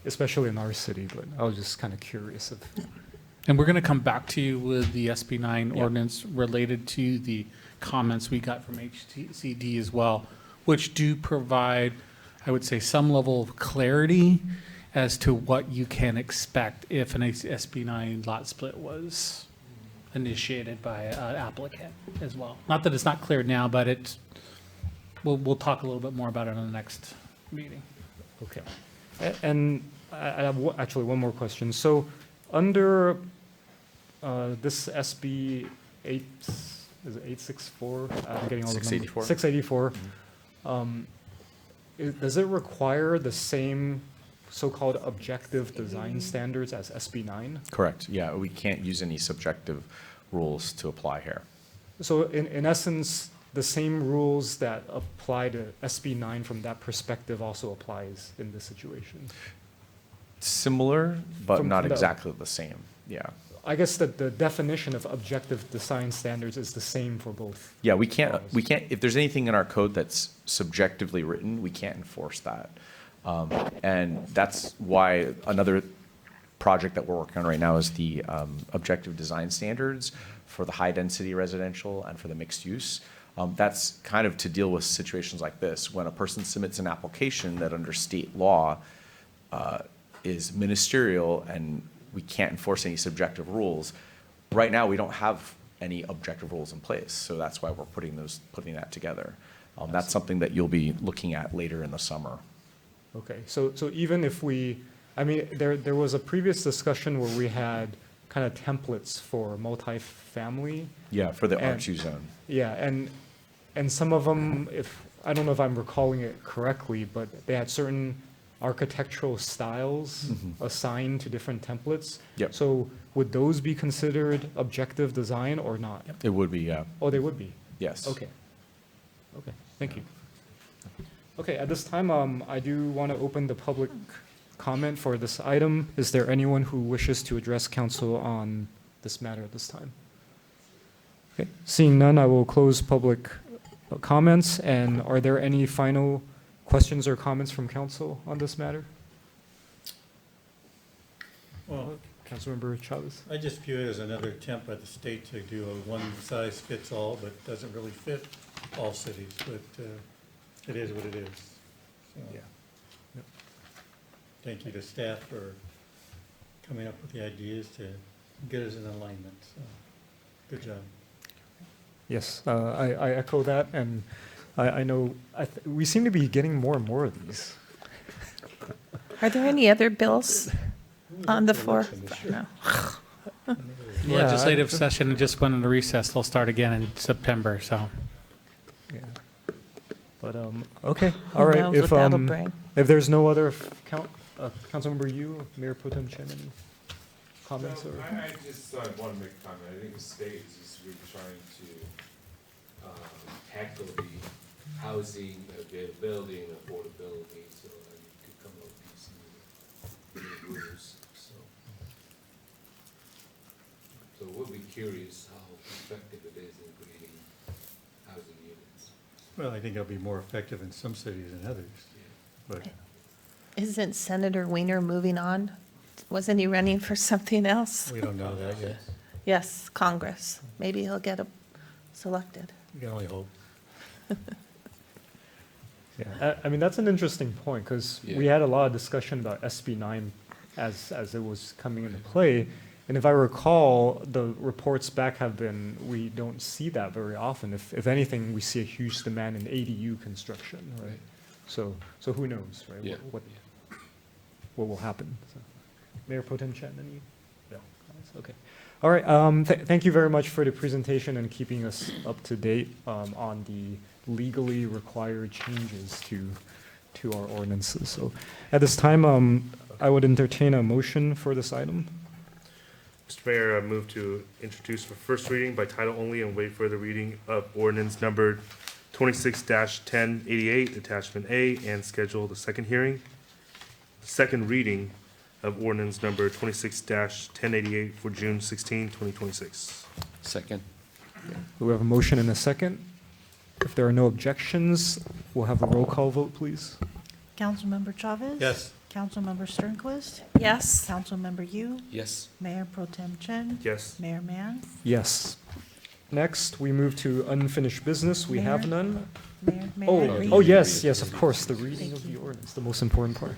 especially in our city, but I was just kind of curious if. And we're going to come back to you with the SB 9 Yeah. ordinance related to the comments we got from HTCD as well, which do provide, I would say, some level of clarity as to what you can expect if an SB 9 lot split was initiated by an applicant as well. Not that it's not clear now, but we'll talk a little bit more about it in the next meeting. Okay. And I have actually one more question. So under this SB 8, is it 864? I'm getting all the numbers. 684. 684. Does it require the same so-called objective design standards as SB 9? Correct, yeah, we can't use any subjective rules to apply here. So in essence, the same rules that apply to SB 9 from that perspective also applies in this situation? Similar, but From not the- exactly the same, yeah. I guess that the definition of objective design standards is the same for both. Yeah, we can't, if there's anything in our code that's subjectively written, we can't enforce that. And that's why another project that we're working on right now is the objective design standards for the high-density residential and for the mixed use. That's kind of to deal with situations like this, when a person submits an application that under state law is ministerial and we can't enforce any subjective rules. Right now, we don't have any objective rules in place, so that's why we're putting that together. That's something that you'll be looking at later in the summer. Okay, so even if I mean, there was a previous discussion where we had kind of templates for multifamily. Yeah, for the And- R2 zone. Yeah, and some of them, I don't know if I'm recalling it correctly, but they had certain architectural styles assigned to different templates. Yep. So would those be considered objective design or not? It would be, yeah. Oh, they would be? Yes. Okay. Okay, thank you. Okay, at this time, I do want to open the public comment for this item. Is there anyone who wishes to address council on this matter at this time? Okay, seeing none, I will close public comments. And are there any final questions or comments from council on this matter? Well, Councilmember Chavez? I just view it as another attempt by the state to do a one-size-fits-all, but doesn't really fit all cities, but it is what it is. So, Yeah. Yep. thank you to staff for coming up with the ideas to get us in alignment, so, good job. Yes, I echo that, and I know, we seem to be getting more and more of these. Are there any other bills on the floor? No. Yeah, Legislative session just went into recess. They'll start again in September, so. Yeah. But, okay, Who all right. knows what that'll bring. If there's no other, Councilmember Yu, Mayor Pro Tem Chen, any comments or? I just want to make a comment. I think the state is just really trying to tackle the housing availability and affordability, so you could come up with these new rules. So we'll be curious how effective it is in creating housing units. Well, I think it'll be more effective in some cities than others, but Isn't Senator Weiner moving on? Wasn't he running for something else? we don't know that yet. Yes, Congress. Maybe he'll get selected. We can only hope. Yeah, I mean, that's an interesting point, because we had a lot of discussion about SB 9 as it was coming into play. And if I recall, the reports back have been, we don't see that very often. If anything, we see a huge demand in ADU construction, right? So who knows, right? Yeah. What will happen? So, Mayor Pro Tem Chen, any? No. Okay. All right. Thank you very much for the presentation and keeping us up to date on the legally required changes to our ordinances. So at this time, I would entertain a motion for this item. Mr. Mayor, I move to introduce for first reading by title only and waive further reading of ordinance number 26-1088, attachment A, and schedule the second hearing. Second reading of ordinance number 26-1088 for June 16, 2026. Second. We have a motion and a second. If there are no objections, we'll have a roll call vote, please. Councilmember Chavez? Yes. Councilmember Sternquist? Yes. Councilmember Yu? Yes. Mayor Pro Tem Chen? Yes. Mayor Mann? Yes. Next, we move to unfinished business. We have Mayor? none. Mayor, may I read? Oh, yes, of course, the reading of the ordinance, the most important part.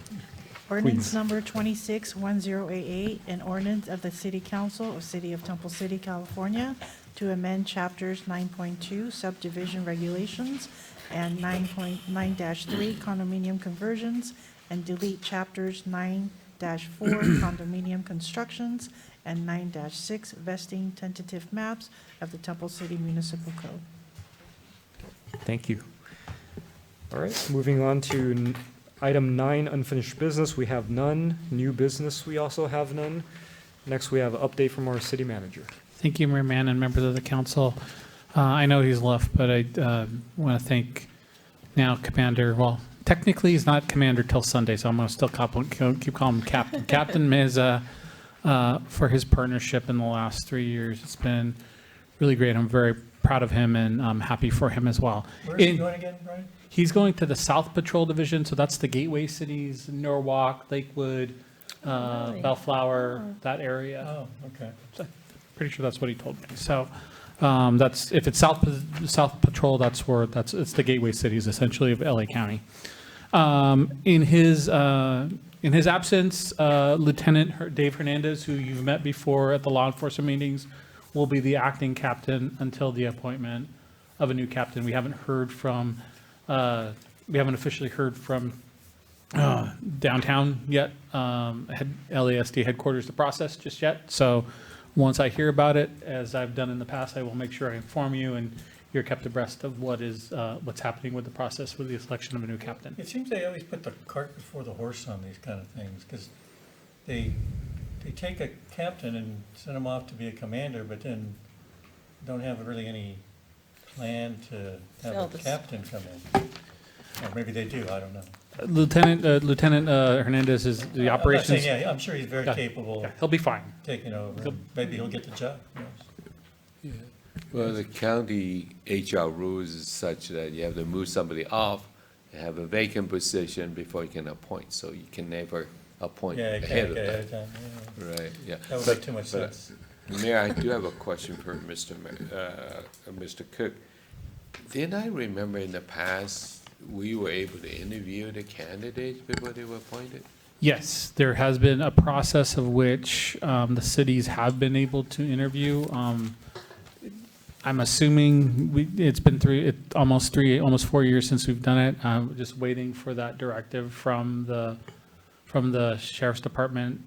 Ordinance Please. number 261088, an ordinance of the City Council of City of Temple City, California, to amend chapters 9.2 subdivision regulations and 9.9-3 condominium conversions, and delete chapters 9-4 condominium constructions and 9-6 vesting tentative maps of the Temple City Municipal Code. Thank you. All right, moving on to item 9, unfinished business. We have none. New business, we also have none. Next, we have an update from our city manager. Thank you, Mayor Mann and members of the council. I know he's left, but I want to thank now Commander, well, technically he's not Commander till Sunday, so I'm going to still keep calling him Captain. Captain MEZA for his partnership in the last 3 years. It's been really great. I'm very proud of him, and I'm happy for him as well. Where's he going again, Brian? He's going to the South Patrol Division, so that's the gateway cities, Norwalk, Lakewood, Bellflower, that area. Oh, okay. Pretty sure that's what he told me. So that's, if it's South Patrol, it's the gateway cities essentially of LA County. In his absence, Lieutenant Dave Hernandez, who you've met before at the law enforcement meetings, will be the acting captain until the appointment of a new captain. We haven't officially heard from downtown yet, LASD headquarters to process just yet. So Once I hear about it, as I've done in the past, I will make sure I inform you and you're kept abreast of what's happening with the process with the selection of a new captain. It seems they always put the cart before the horse on these kind of things, because they take a captain and send him off to be a commander, but then don't have really any plan to have Fill a this. captain come in. Or maybe they do, I don't know. Lieutenant Hernandez is the I'm not operations. saying, yeah, I'm sure he's very Yeah, capable yeah, of he'll be fine. taking over. Maybe he'll get the job, who knows? Well, the county HR rules is such that you have to move somebody off, and have a vacant position before you can appoint, so you can never appoint Yeah, ahead okay, of ahead that. of time, yeah. Right, yeah. That would But- make too much but, sense. Mayor, I do have a question for Mr. Cook. Didn't I remember in the past, we were able to interview the candidates before they were appointed? Yes, there has been a process of which the cities have been able to interview. I'm assuming it's been almost 4 years since we've done it. I'm just waiting for that directive from the sheriff's department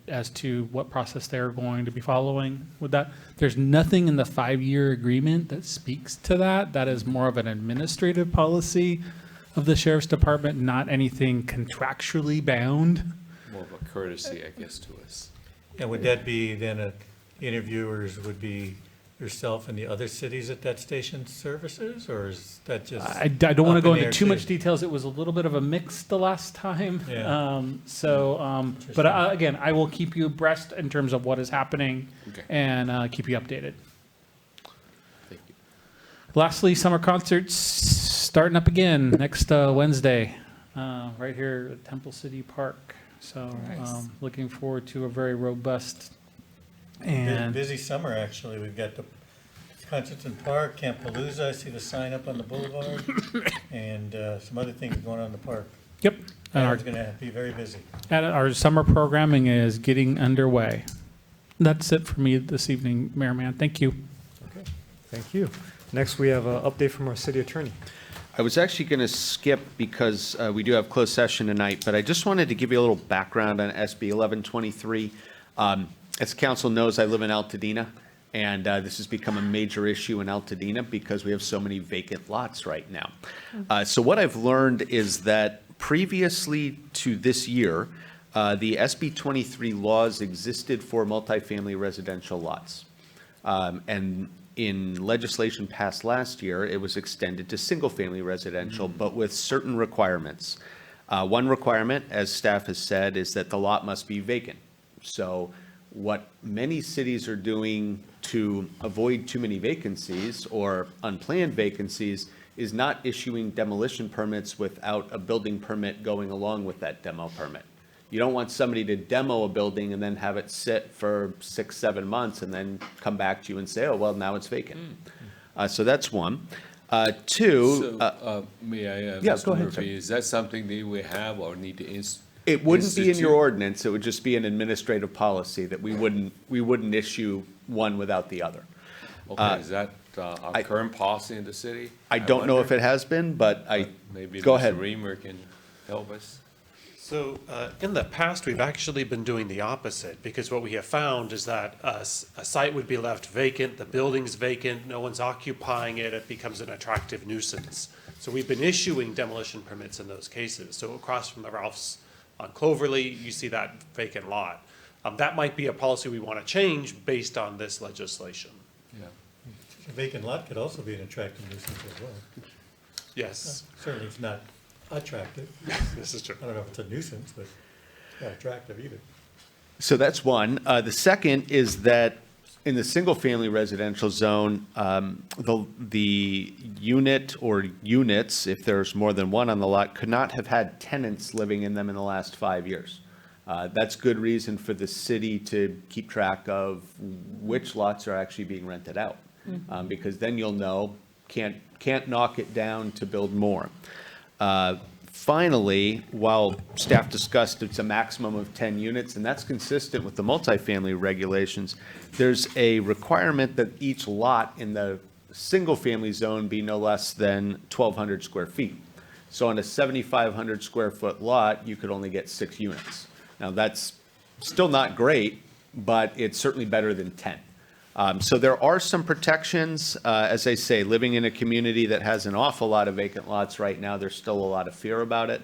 as to what process they're going to be following with that. There's nothing in the 5-year agreement that speaks to that. That is more of an administrative policy of the sheriff's department, not anything contractually bound. More of a courtesy, I guess, to us. And would that be then interviewers would be yourself and the other cities that that station services, or is that just? I don't want to up go in into the too air, much too? details. It was a little bit of a mix the last time. Yeah. But again, I will keep you abreast in terms of what is happening Okay. and keep you updated. Thank you. Lastly, summer concerts starting up again next Wednesday, right here at Temple City Park. So looking forward to a very robust and Busy summer, actually. We've got the concerts in Park, Campalooza, I see the sign up on the boulevard, and some other things going on in the park. yep. And It's gonna be very busy. our summer programming is getting underway. That's it for me this evening, Mayor Man. Thank you. Okay, thank you. Next, we have an update from our city attorney. I was actually going to skip because we do have closed session tonight, but I just wanted to give you a little background on SB 1123. As council knows, I live in Altadena, and this has become a major issue in Altadena because we have so many vacant lots right now. So what I've learned is that previously to this year, the SB 23 laws existed for multifamily residential lots. And in legislation passed last year, it was extended to single-family residential, but with certain requirements. One requirement, as staff has said, is that the lot must be vacant. So what many cities are doing to avoid too many vacancies or unplanned vacancies is not issuing demolition permits without a building permit going along with that demo permit. You don't want somebody to demo a building and then have it sit for 6-7 months and then come back to you and say, oh, well, now it's vacant. So that's one. Two, So, may I, yeah, Mr. go ahead, Murphy, is that something that we have or need to it wouldn't be in institute? your ordinance, it would just be an administrative policy that we wouldn't issue one without the other. Okay, is that our current policy in the city? I don't know if wonder. it has been, but Maybe go Mr. ahead. Reamer can help us. So in the past, we've actually been doing the opposite, because what we have found is that a site would be left vacant, the building's vacant, no one's occupying it, it becomes an attractive nuisance. So we've been issuing demolition permits in those cases. So across from the Ralph's on Cloverly, you see that vacant lot. That might be a policy we want to change based on this legislation. Yeah. A vacant lot could also be an attractive nuisance as well. Yes, Certainly it's not attractive. this is true. I don't know if it's a nuisance, but it's not attractive either. So that's one. The second is that in the single-family residential zone, the unit or units, if there's more than one on the lot, could not have had tenants living in them in the last 5 years. That's good reason for the city to keep track of which lots are actually being rented out. Because then you'll know, can't knock it down to build more. Finally, while staff discussed it's a maximum of 10 units, and that's consistent with the multifamily regulations, there's a requirement that each lot in the single-family zone be no less than 1,200 square feet. So on a 7,500 square foot lot, you could only get 6 units. Now, that's still not great, but it's certainly better than 10. So there are some protections. As I say, living in a community that has an awful lot of vacant lots right now, there's still a lot of fear about it.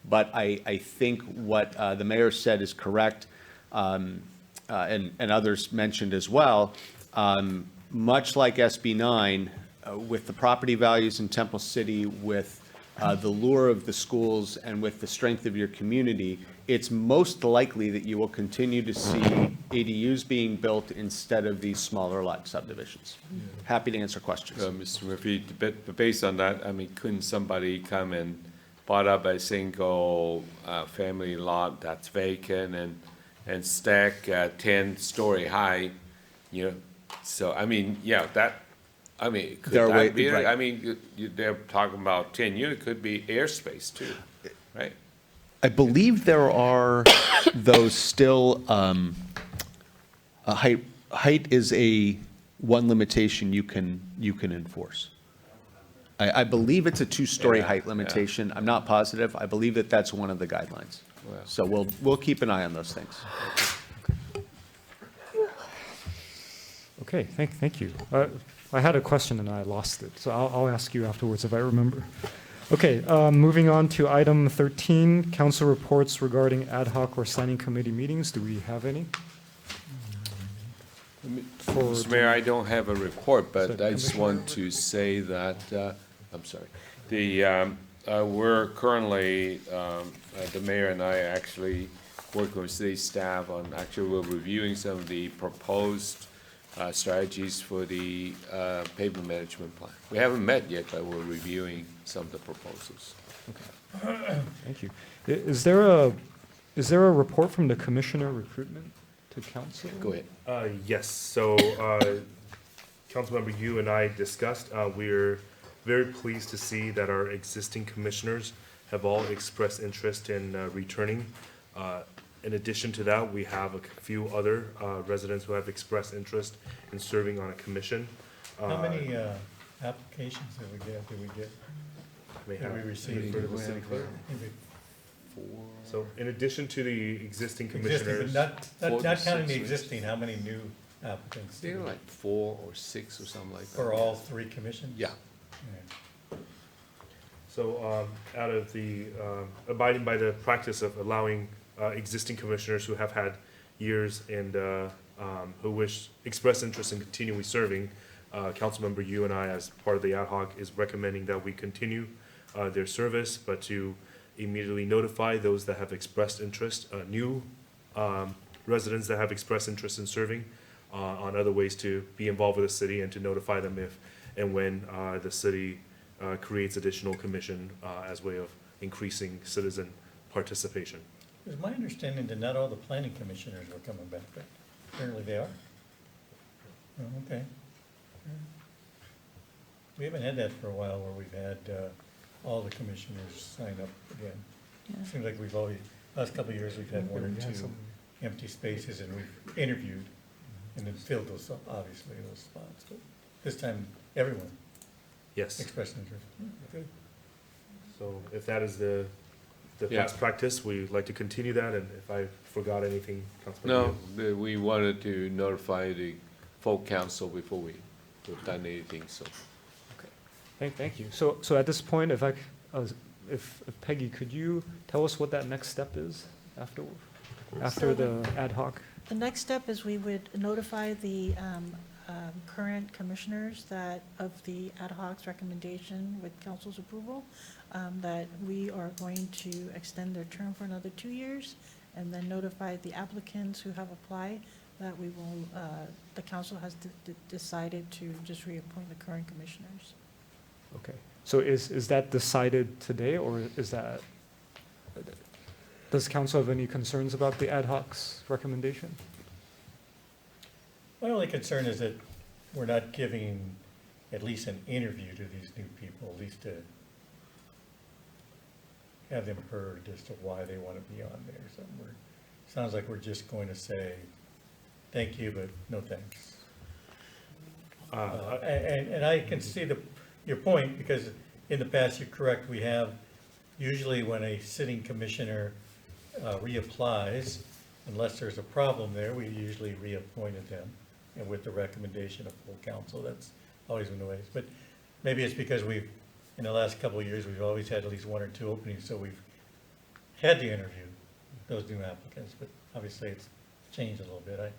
But I think what the mayor said is correct, and others mentioned as well. Much like SB 9, with the property values in Temple City, with the lure of the schools, and with the strength of your community, it's most likely that you will continue to see ADUs being built instead of these smaller lot subdivisions. Happy to answer questions. Mr. Murphy, but based on that, I mean, couldn't somebody come and bought up a single family lot that's vacant and stack 10-story high, you know? So, I mean, yeah, I mean, could There are that be, right. I mean, they're talking about 10 units, could be airspace too, right? I believe there are, though, still, height is one limitation you can enforce. I believe it's a 2-story Yeah, height yeah. limitation. I'm not positive. I believe that that's one of the guidelines. Wow. So we'll keep an eye on those things. Okay, thank you. I had a question and I lost it, so I'll ask you afterwards if I remember. Okay, moving on to item 13, council reports regarding ad hoc or standing committee meetings. Do we have any? Mr. Mayor, I don't have a report, but So, I just Commissioner want to say that, I'm sorry, we're currently, the mayor and I actually working with city staff on, actually we're reviewing some of the proposed strategies for the pavement management plan. We haven't met yet, but we're reviewing some of the proposals. Thank you. Is there a report from the commissioner recruitment to council? Go ahead. Yes, so, Councilmember, you and I discussed, we're very pleased to see that our existing commissioners have all expressed interest in returning. In addition to that, we have a few other residents who have expressed interest in serving on a commission. How many applications did we get? Have we received? For the city clerk? Maybe So in addition to the existing Existing, commissioners. but Four to not counting the six, right? existing, how many new applicants? They're like 4 or 6 or something like that. For all 3 commissions? Yeah. Yeah. So, out of the, abiding by the practice of allowing existing commissioners who have had years and who express interest in continuing serving, Councilmember, you and I, as part of the ad hoc, is recommending that we continue their service, but to immediately notify those that have expressed interest, new residents that have expressed interest in serving, on other ways to be involved with the city and to notify them if and when the city creates additional commission as way of increasing citizen participation. It was my understanding that not all the planning commissioners were coming back, but apparently they are. Oh, okay. We haven't had that for a while where we've had all the commissioners sign up again. Yeah. Seems like we've always, last couple of years, we've had 1 or 2 empty spaces and we've interviewed and then filled those, obviously, those spots. But this time, everyone Yes. expressed interest. Good. So if that is the Yeah. past practice, we'd like to continue that, and if I forgot anything, Councilmember. No, we wanted to notify the full council before we've done anything, so. Thank you. So at this point, if Peggy, could you tell us what that next step is after the ad hoc? The next step is we would notify the current commissioners that of the ad hoc's recommendation with council's approval, that we are going to extend their term for another 2 years, and then notify the applicants who have applied that we will, the council has decided to just reappoint the current commissioners. Okay, so is that decided today, or does council have any concerns about the ad hoc's recommendation? My only concern is that we're not giving at least an interview to these new people, at least to have them heard as to why they want to be on there. So sounds like we're just going to say, thank you, but no thanks. And I can see your point, because in the past, you're correct, we have, usually when a sitting commissioner reapplies, unless there's a problem there, we usually reappointed them, and with the recommendation of full council. That's always been the way. But maybe it's because we've, in the last couple of years, we've always had at least one or two openings, so we've had to interview those new applicants, but obviously it's changed a little bit.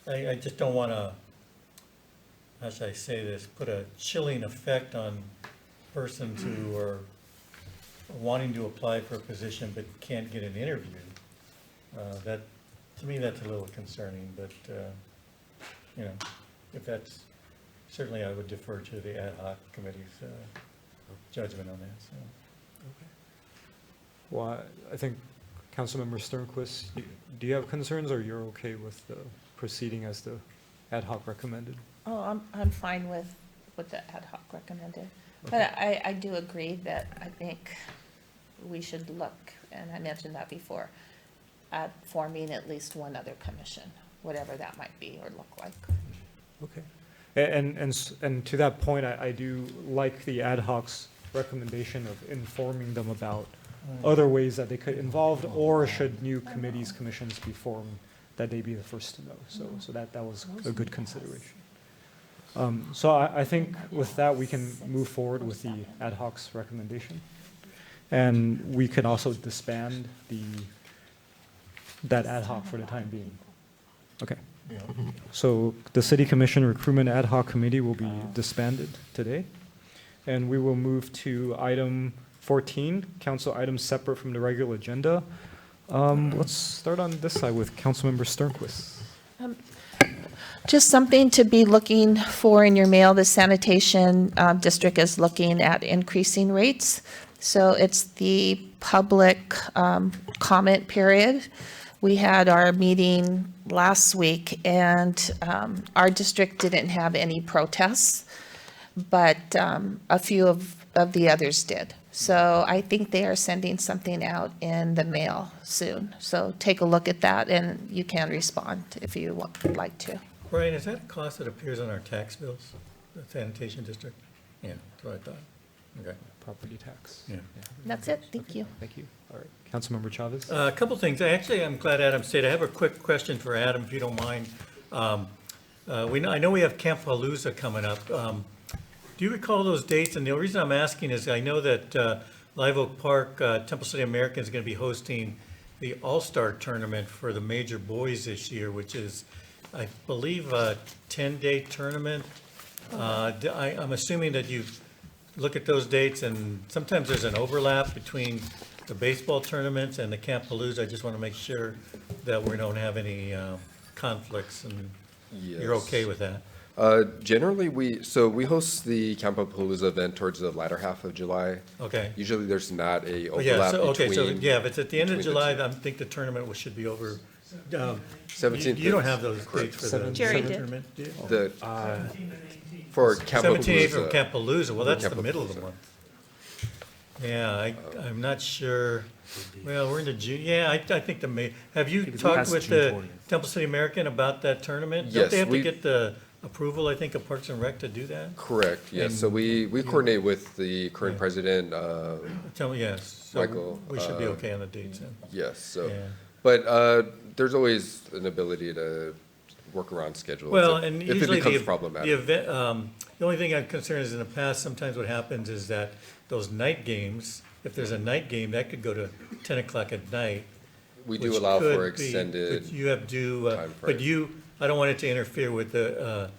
I just don't want to, how should I say this, put a chilling effect on persons who are wanting to apply for a position but can't get an interview. That, to me, that's a little concerning, but, you know, if that's, certainly I would defer to the ad hoc committee's judgment on that, so. Well, I think Councilmember Sternquist, do you have concerns, or you're okay with the proceeding as the ad hoc recommended? Oh, I'm fine with what the ad hoc recommended. But I do agree that I think we should look, and I mentioned that before, at forming at least one other commission, whatever that might be or look like. Okay. And to that point, I do like the ad hoc's recommendation of informing them about other ways that they could involved, or should new committees, commissions be formed, that they be the first to know. So that was a good consideration. So I think with that, we can move forward with the ad hoc's recommendation. And we can also disband that ad hoc for the time being. Okay. So the City Commission Recruitment Ad Hoc Committee will be disbanded today. And we will move to item 14, council items separate from the regular agenda. Let's start on this side with Councilmember Sternquist. Just something to be looking for in your mail. The sanitation district is looking at increasing rates. So it's the public comment period. We had our meeting last week, and our district didn't have any protests, but a few of the others did. So I think they are sending something out in the mail soon. So take a look at that, and you can respond if you would like to. Brian, is that a cost that appears on our tax bills, the sanitation district? Yeah, that's what I thought. Okay. Property tax. Yeah. That's it. Thank you. Thank you. All right. Councilmember Chavez? A couple things. Actually, I'm glad Adam stayed. I have a quick question for Adam, if you don't mind. I know we have Camp Palooza coming up. Do you recall those dates? And the reason I'm asking is I know that Live Oak Park, Temple City American is going to be hosting the All-Star Tournament for the major boys this year, which is, I believe, a 10-day tournament. I'm assuming that you look at those dates, and sometimes there's an overlap between the baseball tournaments and the Camp Palooza. I just want to make sure that we don't have any conflicts, and you're okay with that. Generally, we host the Camp Palooza event towards the latter half of July. Okay. Usually, there's not a Oh, yeah, overlap so, okay, so, between. yeah, if it's at the end of between July, the I think the tournament should be over. 17th. You don't have those dates for the Jerry did. tournament, do you? The, for Camp 17th from Palooza. Camp Palooza, well, that's Camp the middle of the Palooza. month. Yeah, I'm not sure, well, we're into June, yeah, I think have you talked past with June the 20th. Temple City American about that tournament? Don't Yes, they have to we- get the approval, I think, of Parks and Rec to do that? Correct, yes. So And we coordinate with the current Yeah. president, Tell me, yes, so Michael, we should be okay on the dates then. yes, so. Yeah. But there's always an ability to work around schedules. Well, if- and if it usually becomes the problematic. event, the only thing I'm concerned is in the past, sometimes what happens is that those night games, if there's a night game, that could go to 10 o'clock at night. We do which allow for could be- extended but you have to, time but frame. I don't want it to interfere with the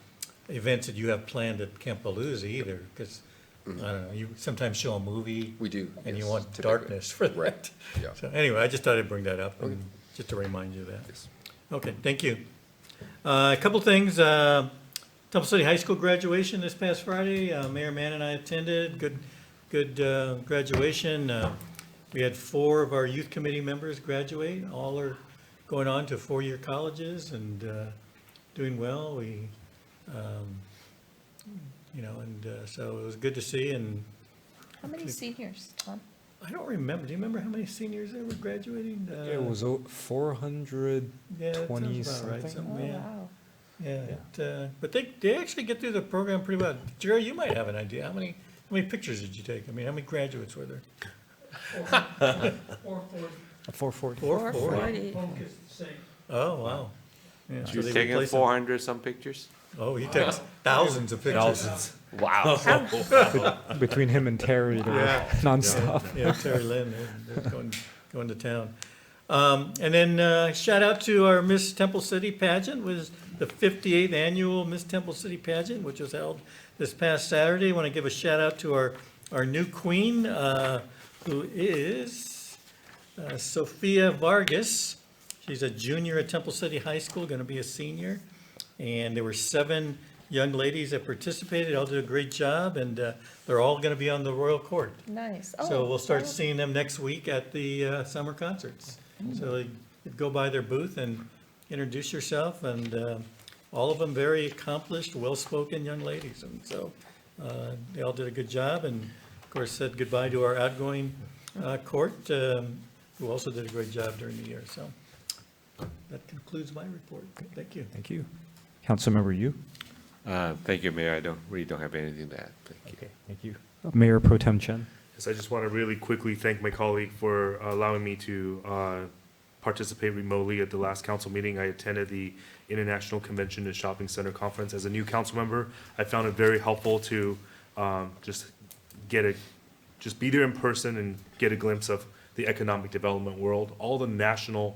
events that you have planned at Camp Palooza either, because, I don't know, you sometimes show a movie. We do, And you yes, want typically. darkness for Right, that. yeah. So anyway, I just thought I'd bring that up, and just to remind you of that. Yes. Okay, thank you. A couple things, Temple City High School graduation this past Friday, Mayor Mann and I attended, good graduation. We had 4 of our youth committee members graduate, all are going on to 4-year colleges and doing well. We, so it was good to see, and How many seniors, Tom? I don't remember, do you remember how many seniors there were graduating? It was 420 Yeah, that sounds about right, something. something, Oh, yeah. wow. Yeah, but they actually get through the program pretty well. Jerry, you might have an idea. How many pictures did you take? I mean, how many graduates were there? 440. 440. Home is the same. Oh, wow. Yeah, so You they taking replace them. 400 some pictures? Oh, he takes thousands of pictures. Wow. Between him and Terry, they're Yeah. nonstop. Yeah, Terry Lynn, they're going to town. And then shout out to our Miss Temple City pageant, was the 58th annual Miss Temple City pageant, which was held this past Saturday. I want to give a shout out to our new queen, who is Sophia Vargas. She's a junior at Temple City High School, going to be a senior. And there were 7 young ladies that participated, all did a great job, and they're all going to be on the Royal Court. Nice. So we'll start seeing them next week at the summer concerts. So you go by their booth and introduce yourself, and all of them very accomplished, well-spoken young ladies. And so they all did a good job, and of course said goodbye to our outgoing court, who also did a great job during the year. So that concludes my report. Thank you. Thank you. Councilmember Yu? Thank you, Mayor. I really don't have anything to add. Thank you. Okay, thank you. Mayor Pro Tem Chen? Yes, I just want to really quickly thank my colleague for allowing me to participate remotely at the last council meeting. I attended the International Convention and Shopping Center Conference. As a new council member, I found it very helpful to just be there in person and get a glimpse of the economic development world. All the national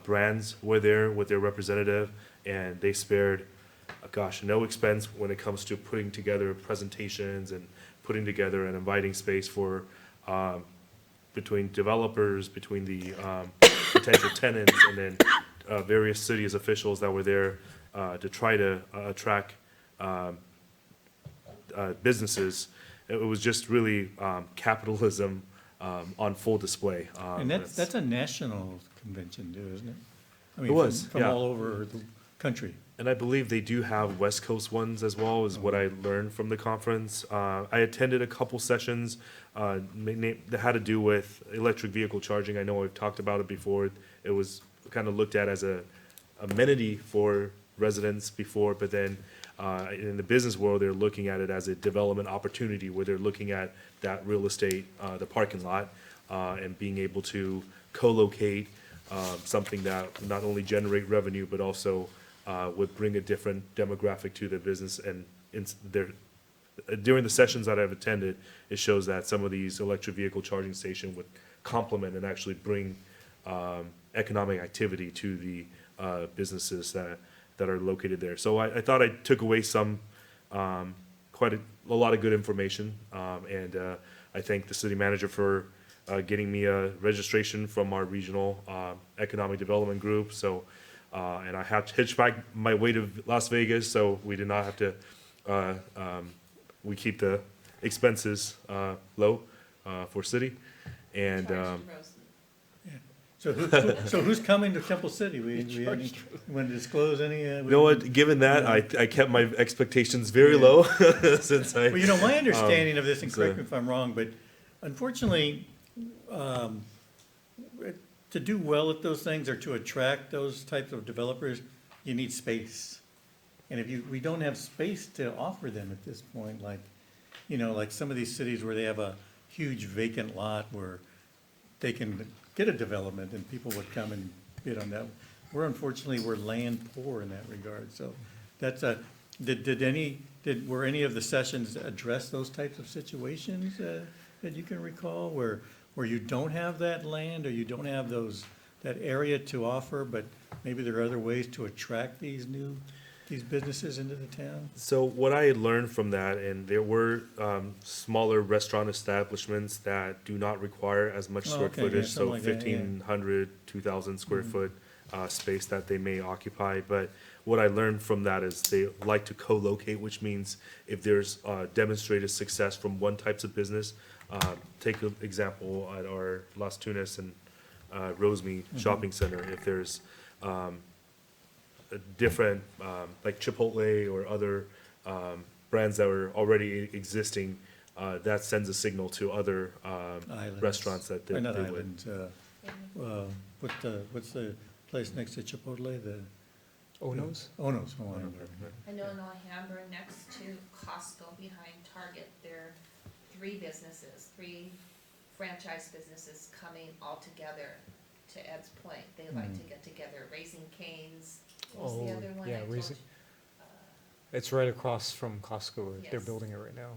brands were there with their representative, and they spared, no expense when it comes to putting together presentations and putting together an inviting space for, between developers, between the potential tenants, and then various cities officials that were there to try to attract businesses. It was just really capitalism on full display. And that's a national convention too, isn't it? I mean, It was, from yeah. all over the country. And I believe they do have West Coast ones as well, is what I learned from the conference. I attended a couple sessions that had to do with electric vehicle charging. I know we've talked about it before. It was kind of looked at as a amenity for residents before, but then in the business world, they're looking at it as a development opportunity where they're looking at that real estate, the parking lot, and being able to co-locate something that not only generate revenue, but also would bring a different demographic to their business. And during the sessions that I've attended, it shows that some of these electric vehicle charging stations would complement and actually bring economic activity to the businesses that are located there. So I thought I took away some, quite a lot of good information. And I thank the city manager for getting me a registration from our regional economic development group. So, and I had to hitchhike my way to Las Vegas, so we did not have to, we keep the expenses low for city. And So who's coming to Temple City? We want to disclose any? you know what, given that, I kept my expectations very low since I. Well, my understanding of this, and correct so- me if I'm wrong, but unfortunately, to do well at those things or to attract those types of developers, you need space. And if we don't have space to offer them at this point, like some of these cities where they have a huge vacant lot where they can get a development and people would come and bid on that. We're land poor in that regard. So that's were any of the sessions address those types of situations that you can recall where you don't have that land or you don't have that area to offer, but maybe there are other ways to attract these businesses into the town? So what I learned from that, and there were smaller restaurant establishments that do not require as much square okay, yeah, footage, so something like that, yeah. 1,500, 2,000 square foot space that they may occupy. But what I learned from that is they like to co-locate, which means if there's demonstrated success from one types of business, take an example at our Las Tunas and Rosemead Shopping Center, if there's a different, like Chipotle or other brands that are already existing, that sends a signal to other restaurants that they Not would. islands, what's the place next to Chipotle, the? Onos? Onos. I know in Alhambra, next to Costco behind Target, there are three franchise businesses coming all together to Ed's point, they like to get together, Raising Cane's, what was the Oh, other one? yeah, I told Raising- you? It's right across from Costco. They're Yes. building it right now.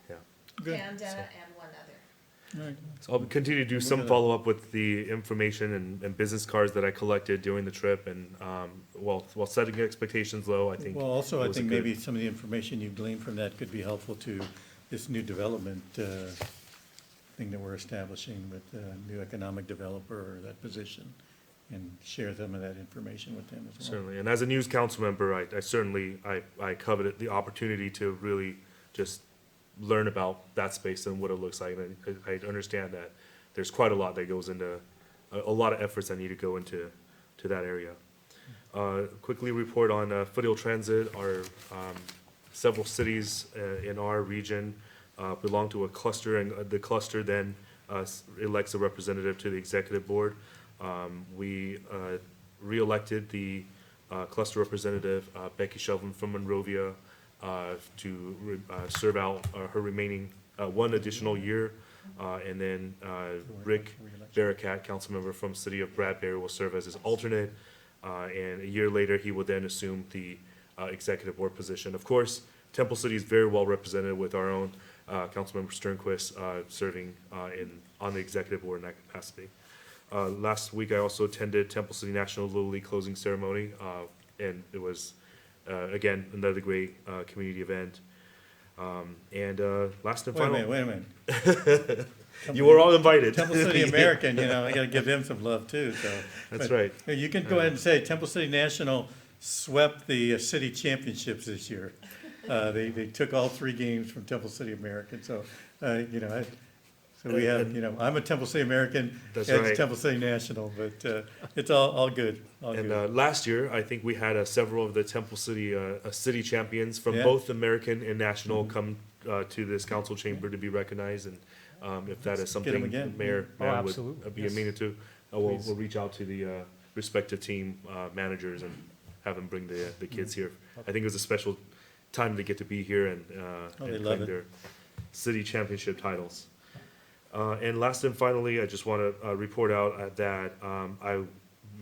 Yeah. Panda and one other. So I'll continue to do some follow-up with the information and business cards that I collected during the trip, and, while setting expectations low, I think. Well, also, it I was a think good- maybe some of the information you've gleaned from that could be helpful to this new development thing that we're establishing with the new economic developer or that position, and share some of that information with them as well. Certainly, and as a news council member, I certainly, I coveted the opportunity to really just learn about that space and what it looks like. And I understand that there's quite a lot that goes into, a lot of efforts that need to go into that area. Quickly report on Foothill Transit. Our several cities in our region belong to a cluster, and the cluster then elects a representative to the executive board. We re-elected the cluster representative, Becky Shelvin from Monrovia, to serve out her remaining one additional year. And then Rick Barakat, council member from City of Bradbury, will serve as his alternate. And a year later, he will then assume the executive board position. Of course, Temple City is very well represented with our own Councilmember Sternquist serving on the executive board in that capacity. Last week, I also attended Temple City National Little League closing ceremony, and it was, again, another great community event. And last and final. Wait a minute. You were all invited. Temple City American, I gotta give them some love too, so. That's but, right. You can go ahead and say Temple City National swept the city championships this year. They took all 3 games from Temple City American, so, so we have, I'm a Temple City American, That's Ed's right. Temple City National, but it's all good, all good. And last year, I think we had several of the Temple City city champions from Yeah. both American and national come to this council chamber to be recognized. And if that is Let's get 'em something again. Mayor Oh, would absolutely. be Yes. amenable to, Please. we'll reach out to the respective team managers and have them bring the kids here. I think it was a special time to get to be here and they and love claim it. their city championship titles. And last and finally, I just want to report out that I've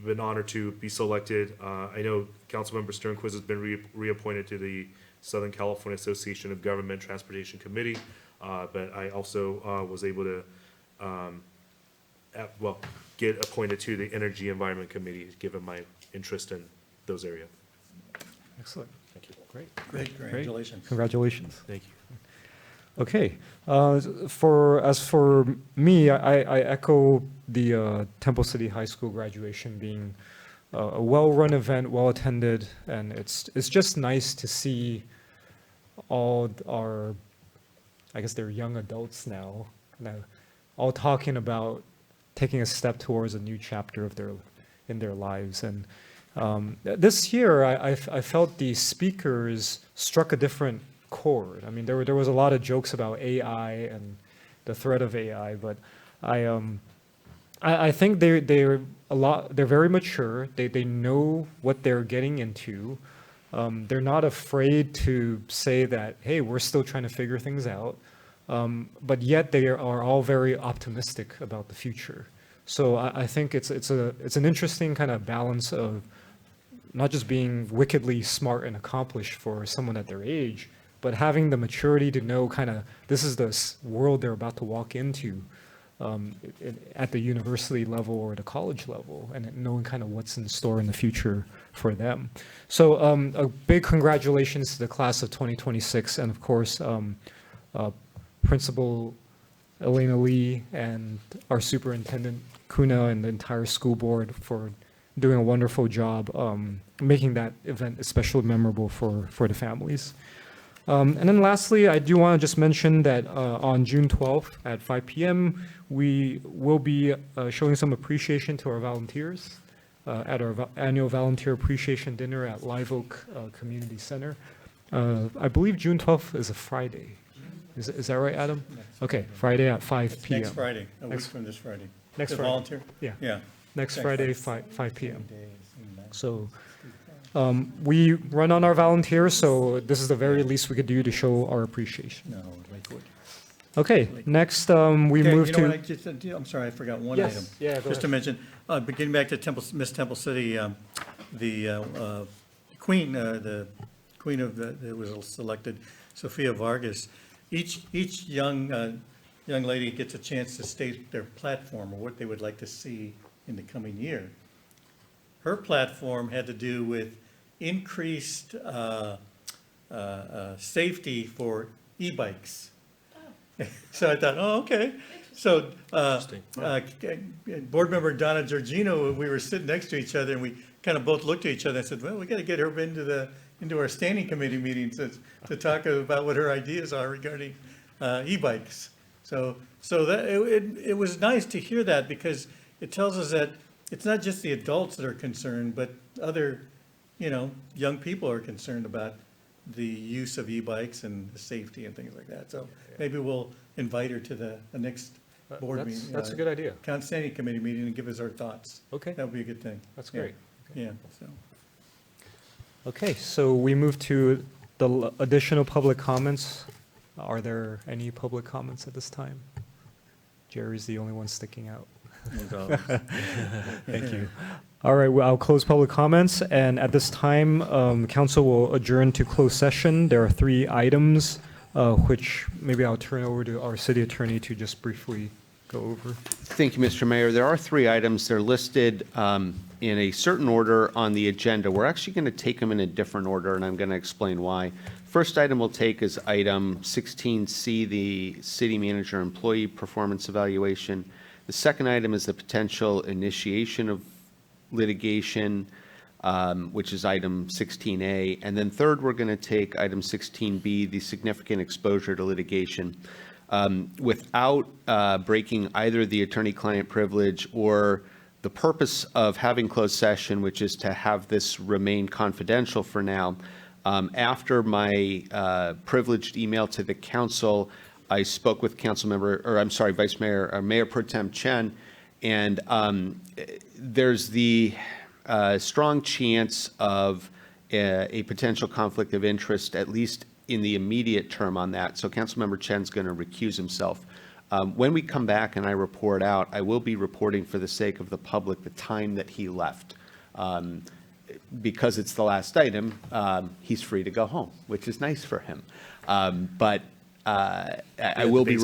been honored to be selected. I know Councilmember Sternquist has been reappointed to the Southern California Association of Government Transportation Committee, but I also was able to, get appointed to the Energy Environment Committee, given my interest in those areas. Excellent. Thank you. Great. Great, congratulations. Congratulations. Thank you. Okay. As for me, I echo the Temple City High School graduation being a well-run event, well-attended, and it's just nice to see all our, I guess they're young adults now, all talking about taking a step towards a new chapter of in their lives. And this year, I felt the speakers struck a different chord. I mean, there was a lot of jokes about AI and the threat of AI, but I think they're very mature. They know what they're getting into. They're not afraid to say that, hey, we're still trying to figure things out. But yet they are all very optimistic about the future. So I think it's an interesting kind of balance of not just being wickedly smart and accomplished for someone at their age, but having the maturity to know kind of this is the world they're about to walk into at the university level or the college level, and knowing kind of what's in store in the future for them. So a big congratulations to the class of 2026, and of course, Principal Elena Lee and our Superintendent Kuna and the entire school board for doing a wonderful job making that event especially memorable for the families. And then lastly, I do want to just mention that on June 12th at 5 p.m., we will be showing some appreciation to our volunteers at our annual volunteer appreciation dinner at Live Oak Community Center. I believe June 12th is a Friday. Is that right, Adam? Okay, Friday at 5 p.m. Next Friday, a week from this Friday. Next The Friday. volunteer? Yeah. Yeah. Next Next Friday, Friday. 5 p.m. So we run on our volunteers, so this is the very least we could do to show our appreciation. No, Lakewood. Okay, next, we Okay, move you know what, to, I'm sorry, I forgot one Yes, item. yeah, go Just to ahead. mention, but getting back to Miss Temple City, the queen, that was selected, Sophia Vargas, each young lady gets a chance to state their platform or what they would like to see in the coming year. Her platform had to do with increased safety for e-bikes. So I thought, oh, okay. So, board member Donna Georgino, we were sitting next to each other and we kind of both looked at each other and said, well, we got to get her into our standing committee meetings to talk about what her ideas are regarding e-bikes. So that, it was nice to hear that because it tells us that it's not just the adults that are concerned, but other, young people are concerned about the use of e-bikes and the safety and things like that. So maybe we'll invite her to the next board meeting. That's a good idea. Standing committee meeting and give us our thoughts. Okay. That would be a good thing. That's Yeah. great. Yeah, so. Okay, so we move to the additional public comments. Are there any public comments at this time? Jerry's the only one sticking out. Thank you. All right, well, I'll close public comments, and at this time, council will adjourn to closed session. There are 3 items, which maybe I'll turn over to our city attorney to just briefly go over. Thank you, Mr. Mayor. There are 3 items. They're listed in a certain order on the agenda. We're actually going to take them in a different order, and I'm going to explain why. First item we'll take is item 16C, the city manager employee performance evaluation. The second item is the potential initiation of litigation, which is item 16A. And then third, we're going to take item 16B, the significant exposure to litigation. Without breaking either the attorney-client privilege or the purpose of having closed session, which is to have this remain confidential for now, after my privileged email to the council, I spoke with Vice Mayor, Mayor Pro Tem Chen, and there's the strong chance of a potential conflict of interest, at least in the immediate term on that. So Councilmember Chen's going to recuse himself. When we come back and I report out, I will be reporting for the sake of the public the time that he left. Because it's the last item, he's free to go home, which is nice for him. But I will be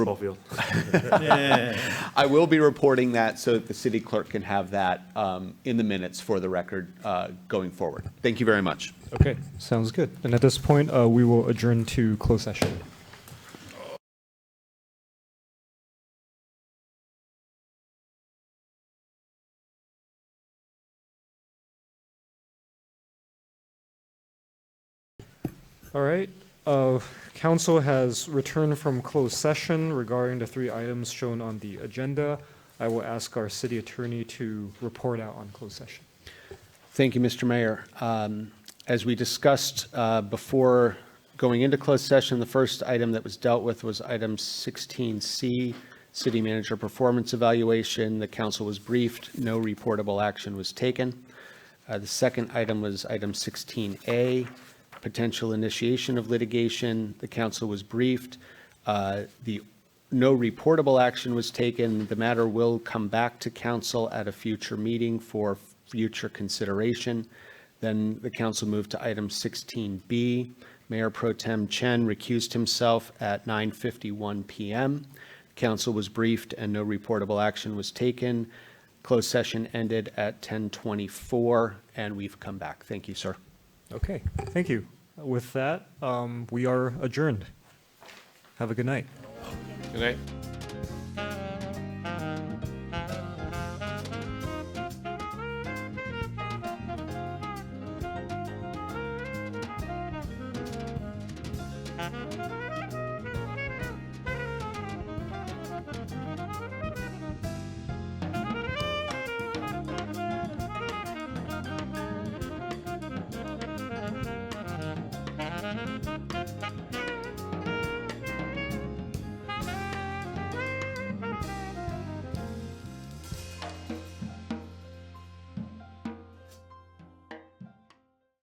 I will be reporting that so that the city clerk can have that in the minutes for the record going forward. Thank you very much. Okay, sounds good. And at this point, we will adjourn to closed session. All right, council has returned from closed session regarding the 3 items shown on the agenda. I will ask our city attorney to report out on closed session. Thank you, Mr. Mayor. As we discussed before going into closed session, the first item that was dealt with was item 16C, city manager performance evaluation. The council was briefed. No reportable action was taken. The second item was item 16A, potential initiation of litigation. The council was briefed. No reportable action was taken. The matter will come back to council at a future meeting for future consideration. Then the council moved to item 16B. Mayor Pro Tem Chen recused himself at 9:51 p.m. Council was briefed and no reportable action was taken. Closed session ended at 10:24 and we've come back. Thank you, sir. Okay, thank you. With that, we are adjourned. Have a good night. Good night.